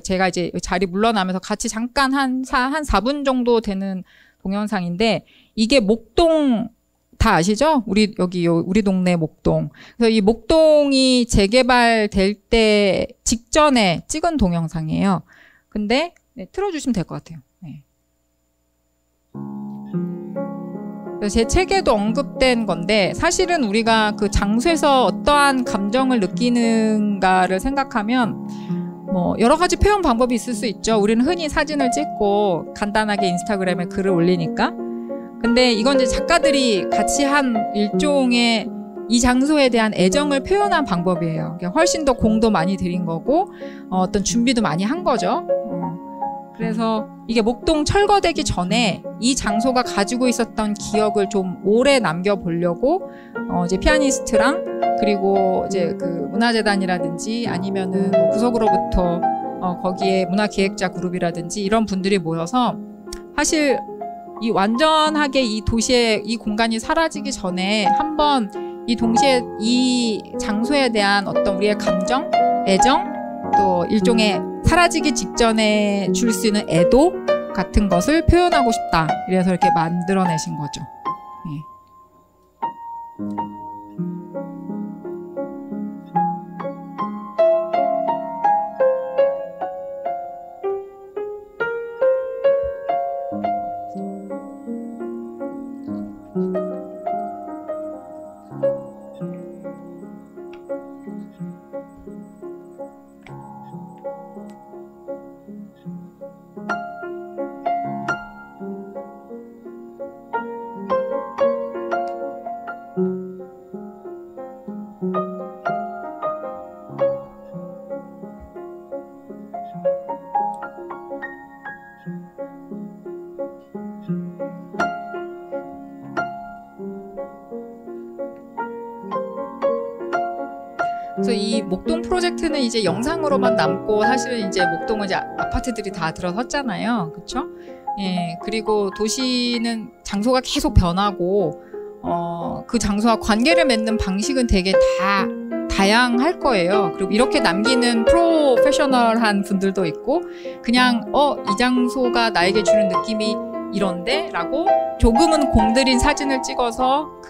제가 이제 자리 물러나면서 같이 잠깐 한 4분 정도 되는 동영상인데, 이게 목동, 다 아시죠? 우리 동네 목동. 그래서 이 목동이 재개발될 때 직전에 찍은 동영상이에요. 근데, 네, 틀어주시면 될 것 같아요. 네. 제 책에도 언급된 건데 사실은 우리가 그 장소에서 어떠한 감정을 느끼는가를 생각하면 뭐 여러 가지 표현 방법이 있을 수 있죠. 우리는 흔히 사진을 찍고 간단하게 인스타그램에 글을 올리니까. 근데 이건 이제 작가들이 같이 한 일종의 이 장소에 대한 애정을 표현한 방법이에요. 그러니까 훨씬 더 공도 많이 들인 거고 어떤 준비도 많이 한 거죠. 그래서 이게 목동 철거되기 전에 이 장소가 가지고 있었던 기억을 좀 오래 남겨보려고 이제 피아니스트랑 그리고 이제 그 문화재단이라든지 아니면은 뭐 구석으로부터 거기에 문화기획자 그룹이라든지 이런 분들이 모여서 사실 이 완전하게 이 도시의 이 공간이 사라지기 전에 한번 이 동시에 이 장소에 대한 어떤 우리의 감정, 애정, 또 일종의 사라지기 직전에 줄 수 있는 애도 같은 것을 표현하고 싶다. 이래서 이렇게 만들어내신 거죠. 네. 그래서 이 목동 프로젝트는 이제 영상으로만 남고 사실은 이제 목동은 이제 아파트들이 다 들어섰잖아요. 그렇죠? 예. 그리고 도시는 장소가 계속 변하고 그 장소와 관계를 맺는 방식은 되게 다양할 거예요. 그리고 이렇게 남기는 프로페셔널한 분들도 있고 그냥 이 장소가 나에게 주는 느낌이 이런데? 라고 조금은 공들인 사진을 찍어서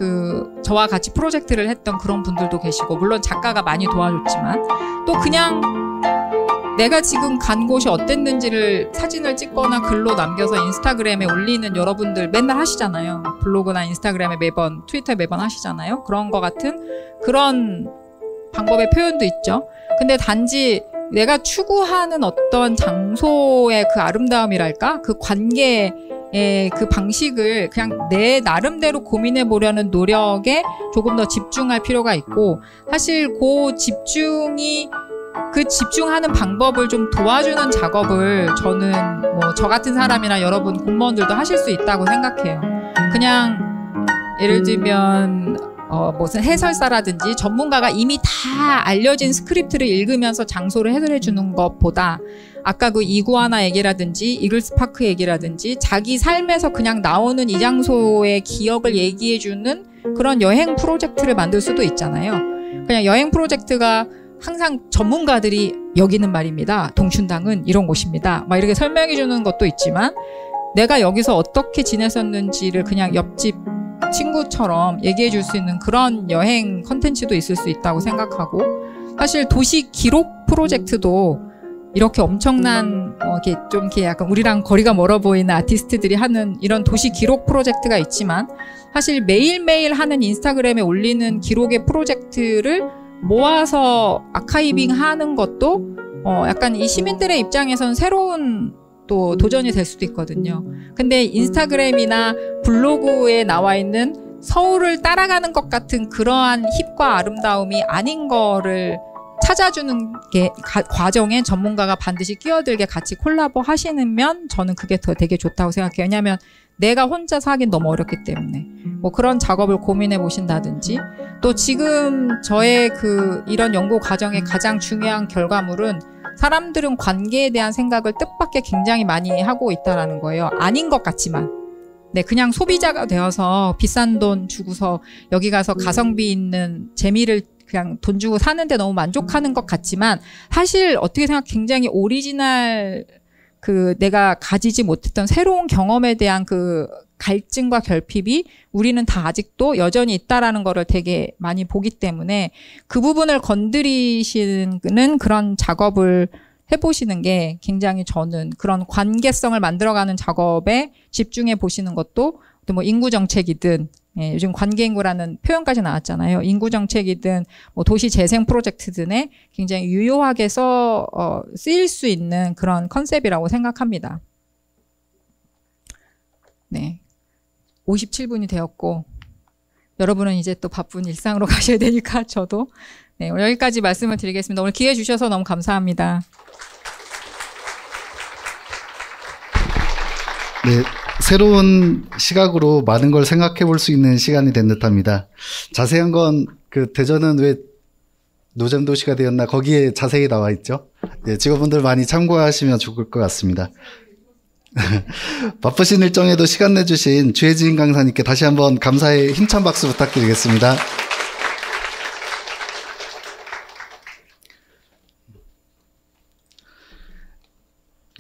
저와 같이 프로젝트를 했던 그런 분들도 계시고 물론 작가가 많이 도와줬지만 또 그냥 내가 지금 간 곳이 어땠는지를 사진을 찍거나 글로 남겨서 인스타그램에 올리는 여러분들 맨날 하시잖아요. 블로그나 인스타그램에 매번 트위터에 매번 하시잖아요. 그런 거 같은 그런 방법의 표현도 있죠. 근데 단지 내가 추구하는 어떤 장소의 그 아름다움이랄까? 그 관계의 그 방식을 그냥 내 나름대로 고민해 보려는 노력에 조금 더 집중할 필요가 있고 사실 그 집중하는 방법을 좀 도와주는 작업을 저는 뭐 저 같은 사람이나 여러분 공무원들도 하실 수 있다고 생각해요. 그냥 예를 들면 무슨 해설사라든지 전문가가 이미 다 알려진 스크립트를 읽으면서 장소를 해설해 주는 것보다 아까 그 이구아나 얘기라든지 이글스파크 얘기라든지 자기 삶에서 그냥 나오는 이 장소의 기억을 얘기해 주는 그런 여행 프로젝트를 만들 수도 있잖아요. 그냥 여행 프로젝트가 항상 전문가들이 여기는 말입니다. 동춘당은 이런 곳입니다. 막 이렇게 설명해 주는 것도 있지만 내가 여기서 어떻게 지냈었는지를 그냥 옆집 친구처럼 얘기해 줄 수 있는 그런 여행 컨텐츠도 있을 수 있다고 생각하고 사실 도시 기록 프로젝트도 이렇게 엄청난 이렇게 약간 우리랑 거리가 멀어 보이는 아티스트들이 하는 이런 도시 기록 프로젝트가 있지만 사실 매일매일 하는 인스타그램에 올리는 기록의 프로젝트를 모아서 아카이빙 하는 것도 약간 이 시민들의 입장에선 새로운 또 도전이 될 수도 있거든요. 근데 인스타그램이나 블로그에 나와 있는 서울을 따라가는 것 같은 그러한 힙과 아름다움이 아닌 거를 찾아주는 게 과정에 전문가가 반드시 끼어들게 같이 콜라보 하시면 저는 그게 더 되게 좋다고 생각해요. 왜냐하면 내가 혼자서 하긴 너무 어렵기 때문에 뭐 그런 작업을 고민해 보신다든지 또 지금 저의 이런 연구 과정의 가장 중요한 결과물은 사람들은 관계에 대한 생각을 뜻밖의 굉장히 많이 하고 있다라는 거예요. 아닌 것 같지만. 네, 그냥 소비자가 되어서 비싼 돈 주고서 여기 가서 가성비 있는 재미를 그냥 돈 주고 사는데 너무 만족하는 것 같지만 사실 어떻게 생각 굉장히 오리지널 내가 가지지 못했던 새로운 경험에 대한 갈증과 결핍이 우리는 다 아직도 여전히 있다라는 거를 되게 많이 보기 때문에 그 부분을 건드리시는 그런 작업을 해보시는 게 굉장히 저는 그런 관계성을 만들어가는 작업에 집중해 보시는 것도 뭐 인구정책이든 요즘 관계인구라는 표현까지 나왔잖아요. 인구정책이든 뭐 도시재생 프로젝트 등에 굉장히 유효하게 쓰일 수 있는 그런 컨셉이라고 생각합니다. 네, 57분이 되었고 여러분은 이제 또 바쁜 일상으로 가셔야 되니까 저도 오늘 여기까지 말씀을 드리겠습니다. 오늘 기회 주셔서 너무 감사합니다. 네, 새로운 시각으로 많은 걸 생각해 볼 수 있는 시간이 된 듯합니다. 자세한 건 대전은 왜 노잼도시가 되었나 거기에 자세히 나와 있죠. 네, 직원분들 많이 참고하시면 좋을 것 같습니다. 바쁘신 일정에도 시간 내주신 주혜진 강사님께 다시 한번 감사의 힘찬 박수 부탁드리겠습니다.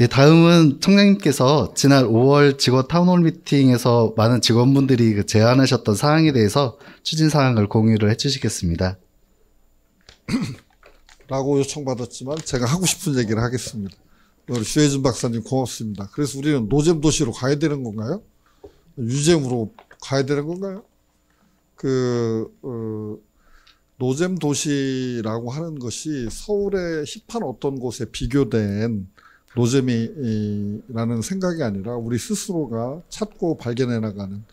예, 다음은 청장님께서 지난 5월 직원 타운홀 미팅에서 많은 직원분들이 제안하셨던 사항에 대해서 추진 사항을 공유를 해주시겠습니다. 라고 요청받았지만 제가 하고 싶은 얘기를 하겠습니다. 우리 주혜진 박사님 고맙습니다. 그래서 우리는 노잼 도시로 가야 되는 건가요? 유잼으로 가야 되는 건가요? 노잼 도시라고 하는 것이 서울의 힙한 어떤 곳에 비교된 노잼이라는 생각이 아니라 우리 스스로가 찾고 발견해 나가는,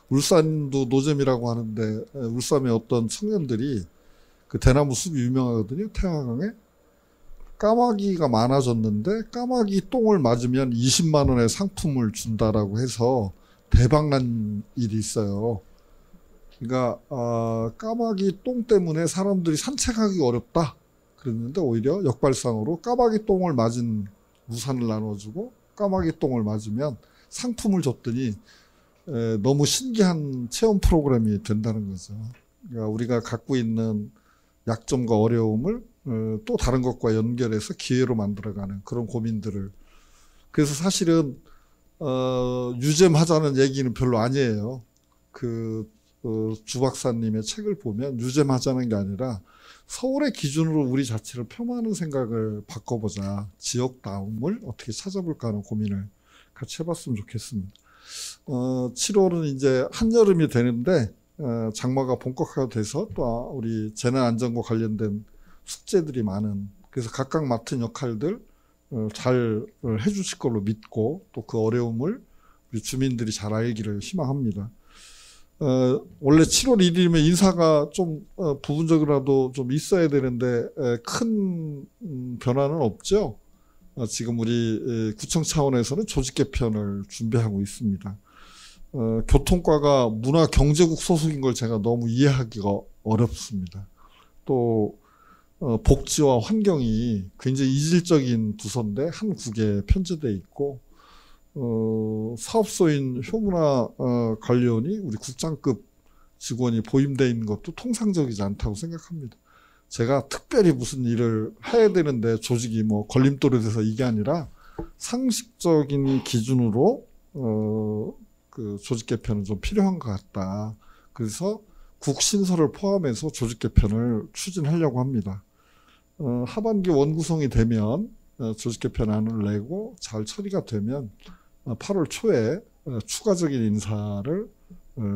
울산도 노잼이라고 하는데 울산의 어떤 청년들이 대나무 숲이 유명하거든요. 태화강에 까마귀가 많아졌는데 까마귀 똥을 맞으면 20만 원의 상품을 준다라고 해서 대박난 일이 있어요. 그러니까 까마귀 똥 때문에 사람들이 산책하기 어렵다 그랬는데 오히려 역발상으로 까마귀 똥을 맞은 우산을 나눠주고 까마귀 똥을 맞으면 상품을 줬더니 너무 신기한 체험 프로그램이 된다는 거죠. 그러니까 우리가 갖고 있는 약점과 어려움을 또 다른 것과 연결해서 기회로 만들어가는 그런 고민들을, 그래서 사실은 유잼하자는 얘기는 별로 아니에요. 주 박사님의 책을 보면 유잼하자는 게 아니라 서울의 기준으로 우리 자체를 폄하하는 생각을 바꿔보자, 지역다움을 어떻게 찾아볼까 하는 고민을 같이 해봤으면 좋겠습니다. 7월은 이제 한여름이 되는데 장마가 본격화가 돼서 또 우리 재난안전과 관련된 숙제들이 많은, 그래서 각각 맡은 역할들 잘 해주실 걸로 믿고 또 그 어려움을 우리 주민들이 잘 알기를 희망합니다. 원래 7월 1일이면 인사가 좀 부분적이라도 좀 있어야 되는데 큰 변화는 없죠. 지금 우리 구청 차원에서는 조직 개편을 준비하고 있습니다. 교통과가 문화경제국 소속인 걸 제가 너무 이해하기가 어렵습니다. 또 복지와 환경이 굉장히 이질적인 부서인데 한 국에 편제돼 있고, 사업소인 효문화 관리원이 우리 국장급 직원이 보임돼 있는 것도 통상적이지 않다고 생각합니다. 제가 특별히 무슨 일을 해야 되는데 조직이 뭐 걸림돌이 돼서 이게 아니라 상식적인 기준으로 조직 개편은 좀 필요한 것 같다. 그래서 국신설을 포함해서 조직 개편을 추진하려고 합니다. 하반기 원구성이 되면 조직 개편안을 내고 잘 처리가 되면 8월 초에 추가적인 인사를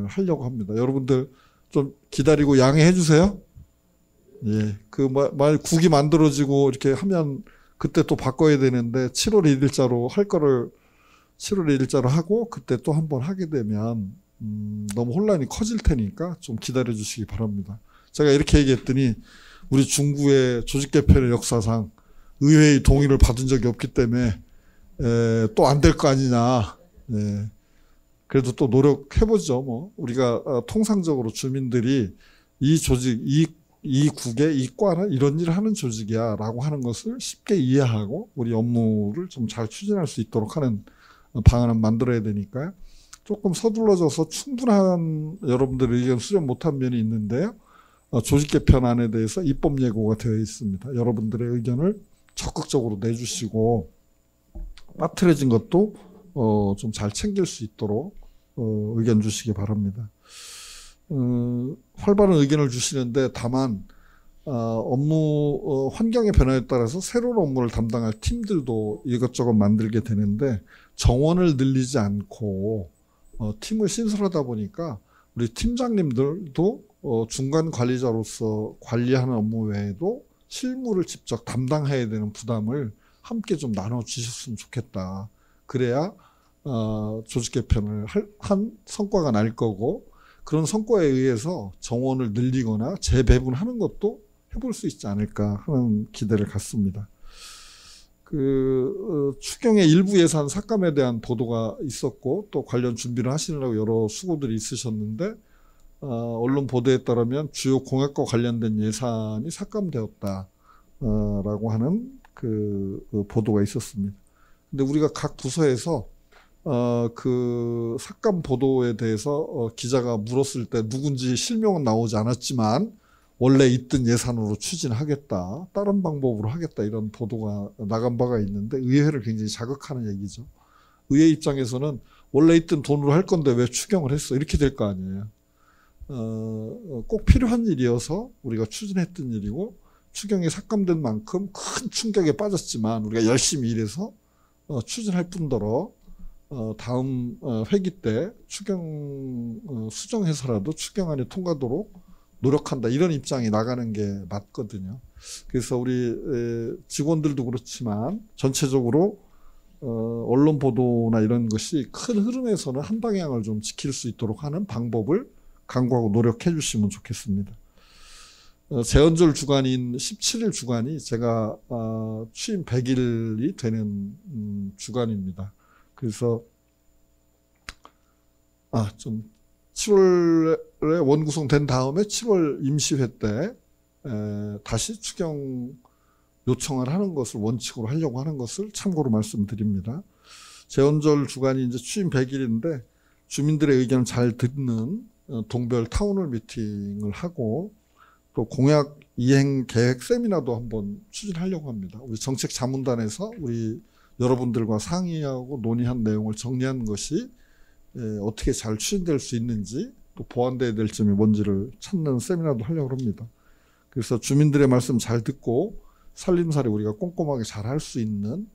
하려고 합니다. 여러분들 좀 기다리고 양해해 주세요. 예, 국이 만들어지고 이렇게 하면 그때 또 바꿔야 되는데 7월 1일자로 할 거를 7월 1일자로 하고 그때 또 한번 하게 되면 너무 혼란이 커질 테니까 좀 기다려 주시기 바랍니다. 제가 이렇게 얘기했더니 우리 중구의 조직 개편의 역사상 의회의 동의를 받은 적이 없기 때문에 또 안 될 거 아니냐. 예. 그래도 또 노력해보죠. 뭐 우리가 통상적으로 주민들이 이 조직, 이 국의 이 과는 이런 일을 하는 조직이야라고 하는 것을 쉽게 이해하고 우리 업무를 좀 잘 추진할 수 있도록 하는 방안을 만들어야 되니까요. 조금 서둘러져서 충분한 여러분들의 의견 수렴 못한 면이 있는데요. 조직 개편안에 대해서 입법 예고가 되어 있습니다. 여러분들의 의견을 적극적으로 내주시고 빠트려진 것도 좀 잘 챙길 수 있도록 의견 주시기 바랍니다. 활발한 의견을 주시는데 다만 업무 환경의 변화에 따라서 새로운 업무를 담당할 팀들도 이것저것 만들게 되는데 정원을 늘리지 않고 팀을 신설하다 보니까 우리 팀장님들도 중간 관리자로서 관리하는 업무 외에도 실무를 직접 담당해야 되는 부담을 함께 좀 나눠주셨으면 좋겠다. 그래야 조직 개편을 한 성과가 날 거고 그런 성과에 의해서 정원을 늘리거나 재배분하는 것도 해볼 수 있지 않을까 하는 기대를 갖습니다. 추경의 일부 예산 삭감에 대한 보도가 있었고 또 관련 준비를 하시느라고 여러 수고들이 있으셨는데 언론 보도에 따르면 주요 공약과 관련된 예산이 삭감되었다라고 하는 보도가 있었습니다. 근데 우리가 각 부서에서 그 삭감 보도에 대해서 기자가 물었을 때 누군지 실명은 나오지 않았지만 원래 있던 예산으로 추진하겠다, 다른 방법으로 하겠다 이런 보도가 나간 바가 있는데 의회를 굉장히 자극하는 얘기죠. 의회 입장에서는 원래 있던 돈으로 할 건데 왜 추경을 했어? 이렇게 될 거 아니에요. 꼭 필요한 일이어서 우리가 추진했던 일이고 추경이 삭감된 만큼 큰 충격에 빠졌지만 우리가 열심히 일해서 추진할 뿐더러 다음 회기 때 추경 수정해서라도 추경안이 통과도록 노력한다 이런 입장이 나가는 게 맞거든요. 그래서 우리 직원들도 그렇지만 전체적으로 언론 보도나 이런 것이 큰 흐름에서는 한 방향을 좀 지킬 수 있도록 하는 방법을 강구하고 노력해 주시면 좋겠습니다. 재헌절 주간인 17일 주간이 제가 취임 100일이 되는 주간입니다. 그래서 좀 7월에 원구성된 다음에 7월 임시회 때 다시 추경 요청을 하는 것을 원칙으로 하려고 하는 것을 참고로 말씀드립니다. 재헌절 주간이 이제 취임 100일인데 주민들의 의견을 잘 듣는 동별 타운홀 미팅을 하고 또 공약 이행 계획 세미나도 한번 추진하려고 합니다. 우리 정책자문단에서 우리 여러분들과 상의하고 논의한 내용을 정리한 것이 어떻게 잘 추진될 수 있는지 또 보완돼야 될 점이 뭔지를 찾는 세미나도 하려고 합니다. 그래서 주민들의 말씀 잘 듣고 살림살이 우리가 꼼꼼하게 잘 할 수 있는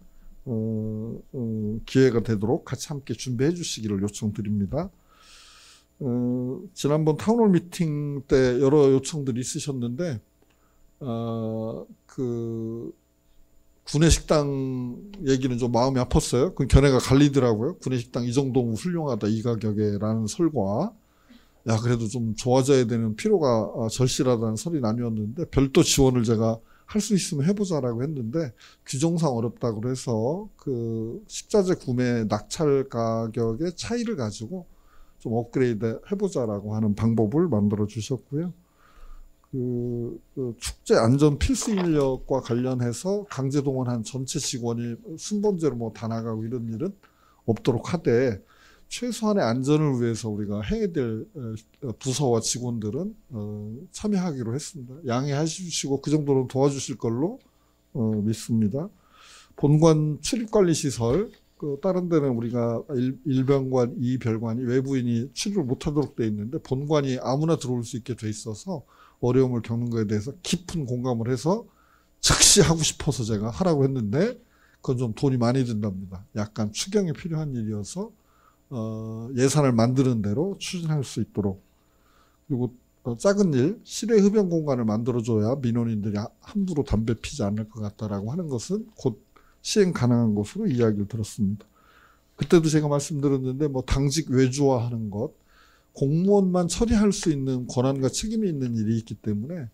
기회가 되도록 같이 함께 준비해 주시기를 요청드립니다. 지난번 타운홀 미팅 때 여러 요청들이 있으셨는데 구내식당 얘기는 좀 마음이 아팠어요. 그 견해가 갈리더라고요. 구내식당 이 정도면 훌륭하다 이 가격에라는 설과 그래도 좀 좋아져야 되는 필요가 절실하다는 설이 나뉘었는데 별도 지원을 제가 할 수 있으면 해보자라고 했는데 규정상 어렵다고 해서 그 식자재 구매 낙찰 가격의 차이를 가지고 좀 업그레이드 해보자라고 하는 방법을 만들어 주셨고요. 축제 안전 필수 인력과 관련해서 강제 동원한 전체 직원이 순번제로 다 나가고 이런 일은 없도록 하되 최소한의 안전을 위해서 우리가 해야 될 부서와 직원들은 참여하기로 했습니다. 양해하시고 그 정도로 도와주실 걸로 믿습니다. 본관 출입관리시설 다른 데는 우리가 1병관, 2별관이 외부인이 출입을 못하도록 돼 있는데 본관이 아무나 들어올 수 있게 돼 있어서 어려움을 겪는 것에 대해서 깊은 공감을 해서 즉시 하고 싶어서 제가 하라고 했는데 그건 좀 돈이 많이 든답니다. 약간 추경이 필요한 일이어서 예산을 만드는 대로 추진할 수 있도록. 그리고 작은 일, 실외 흡연 공간을 만들어줘야 민원인들이 함부로 담배 피지 않을 것 같다라고 하는 것은 곧 시행 가능한 것으로 이야기를 들었습니다. 그때도 제가 말씀드렸는데 뭐 당직 외주화하는 것, 공무원만 처리할 수 있는 권한과 책임이 있는 일이 있기 때문에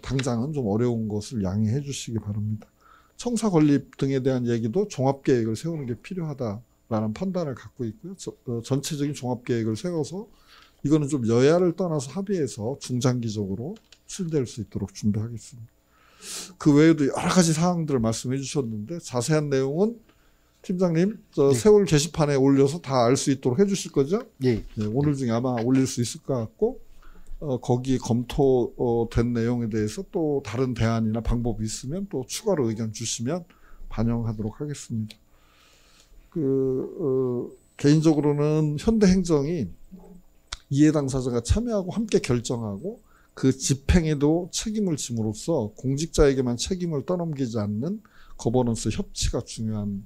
당장은 좀 어려운 것을 양해해 주시기 바랍니다. 청사 건립 등에 대한 얘기도 종합계획을 세우는 게 필요하다라는 판단을 갖고 있고요. 전체적인 종합계획을 세워서 이거는 좀 여야를 떠나서 합의해서 중장기적으로 추진될 수 있도록 준비하겠습니다. 그 외에도 여러 가지 사항들을 말씀해 주셨는데 자세한 내용은 팀장님 네. 세월 게시판에 올려서 다 알 수 있도록 해 주실 거죠? 예. 네, 오늘 중에 아마 올릴 수 있을 것 같고 거기 검토된 내용에 대해서 또 다른 대안이나 방법이 있으면 또 추가로 의견 주시면 반영하도록 하겠습니다. 개인적으로는 현대행정이 이해 당사자가 참여하고 함께 결정하고 그 집행에도 책임을 짐으로써 공직자에게만 책임을 떠넘기지 않는 거버넌스 협치가 중요한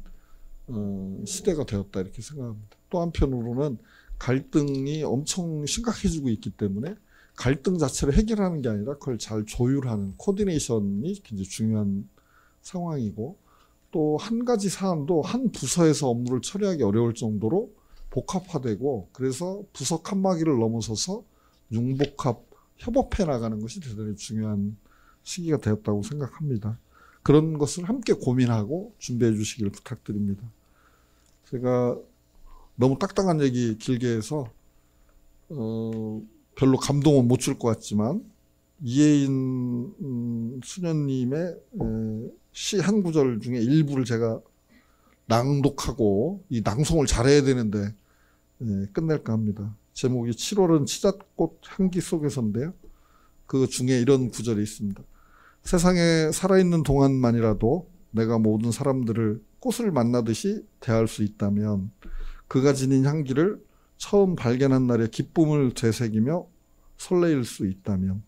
시대가 되었다 이렇게 생각합니다. 또 한편으로는 갈등이 엄청 심각해지고 있기 때문에 갈등 자체를 해결하는 게 아니라 그걸 잘 조율하는 코디네이션이 굉장히 중요한 상황이고 또 한 가지 사안도 한 부서에서 업무를 처리하기 어려울 정도로 복합화되고 그래서 부서 칸막이를 넘어서서 융복합 협업해 나가는 것이 대단히 중요한 시기가 되었다고 생각합니다. 그런 것을 함께 고민하고 준비해 주시길 부탁드립니다. 제가 너무 딱딱한 얘기 길게 해서 별로 감동은 못 줄 것 같지만 이혜인 수녀님의 시 한 구절 중에 일부를 제가 낭독하고 이 낭송을 잘해야 되는데 끝낼까 합니다. 제목이 7월은 치잣꽃 향기 속에서인데요. 그 중에 이런 구절이 있습니다. 세상에 살아있는 동안만이라도 내가 모든 사람들을 꽃을 만나듯이 대할 수 있다면 그가 지닌 향기를 처음 발견한 날의 기쁨을 되새기며 설레일 수 있다면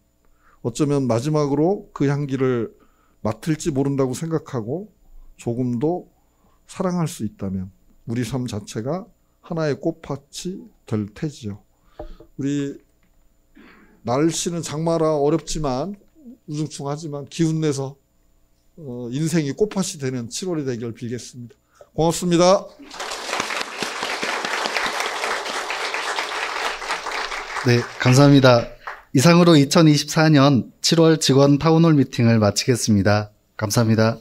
어쩌면 마지막으로 그 향기를 맡을지 모른다고 생각하고 조금도 사랑할 수 있다면 우리 삶 자체가 하나의 꽃밭이 될 테지요. 우리 날씨는 장마라 어렵지만 우중충하지만 기운내서 인생이 꽃밭이 되는 7월이 되길 빌겠습니다. 고맙습니다. 네, 감사합니다. 이상으로 2024년 7월 직원 타운홀 미팅을 마치겠습니다. 감사합니다.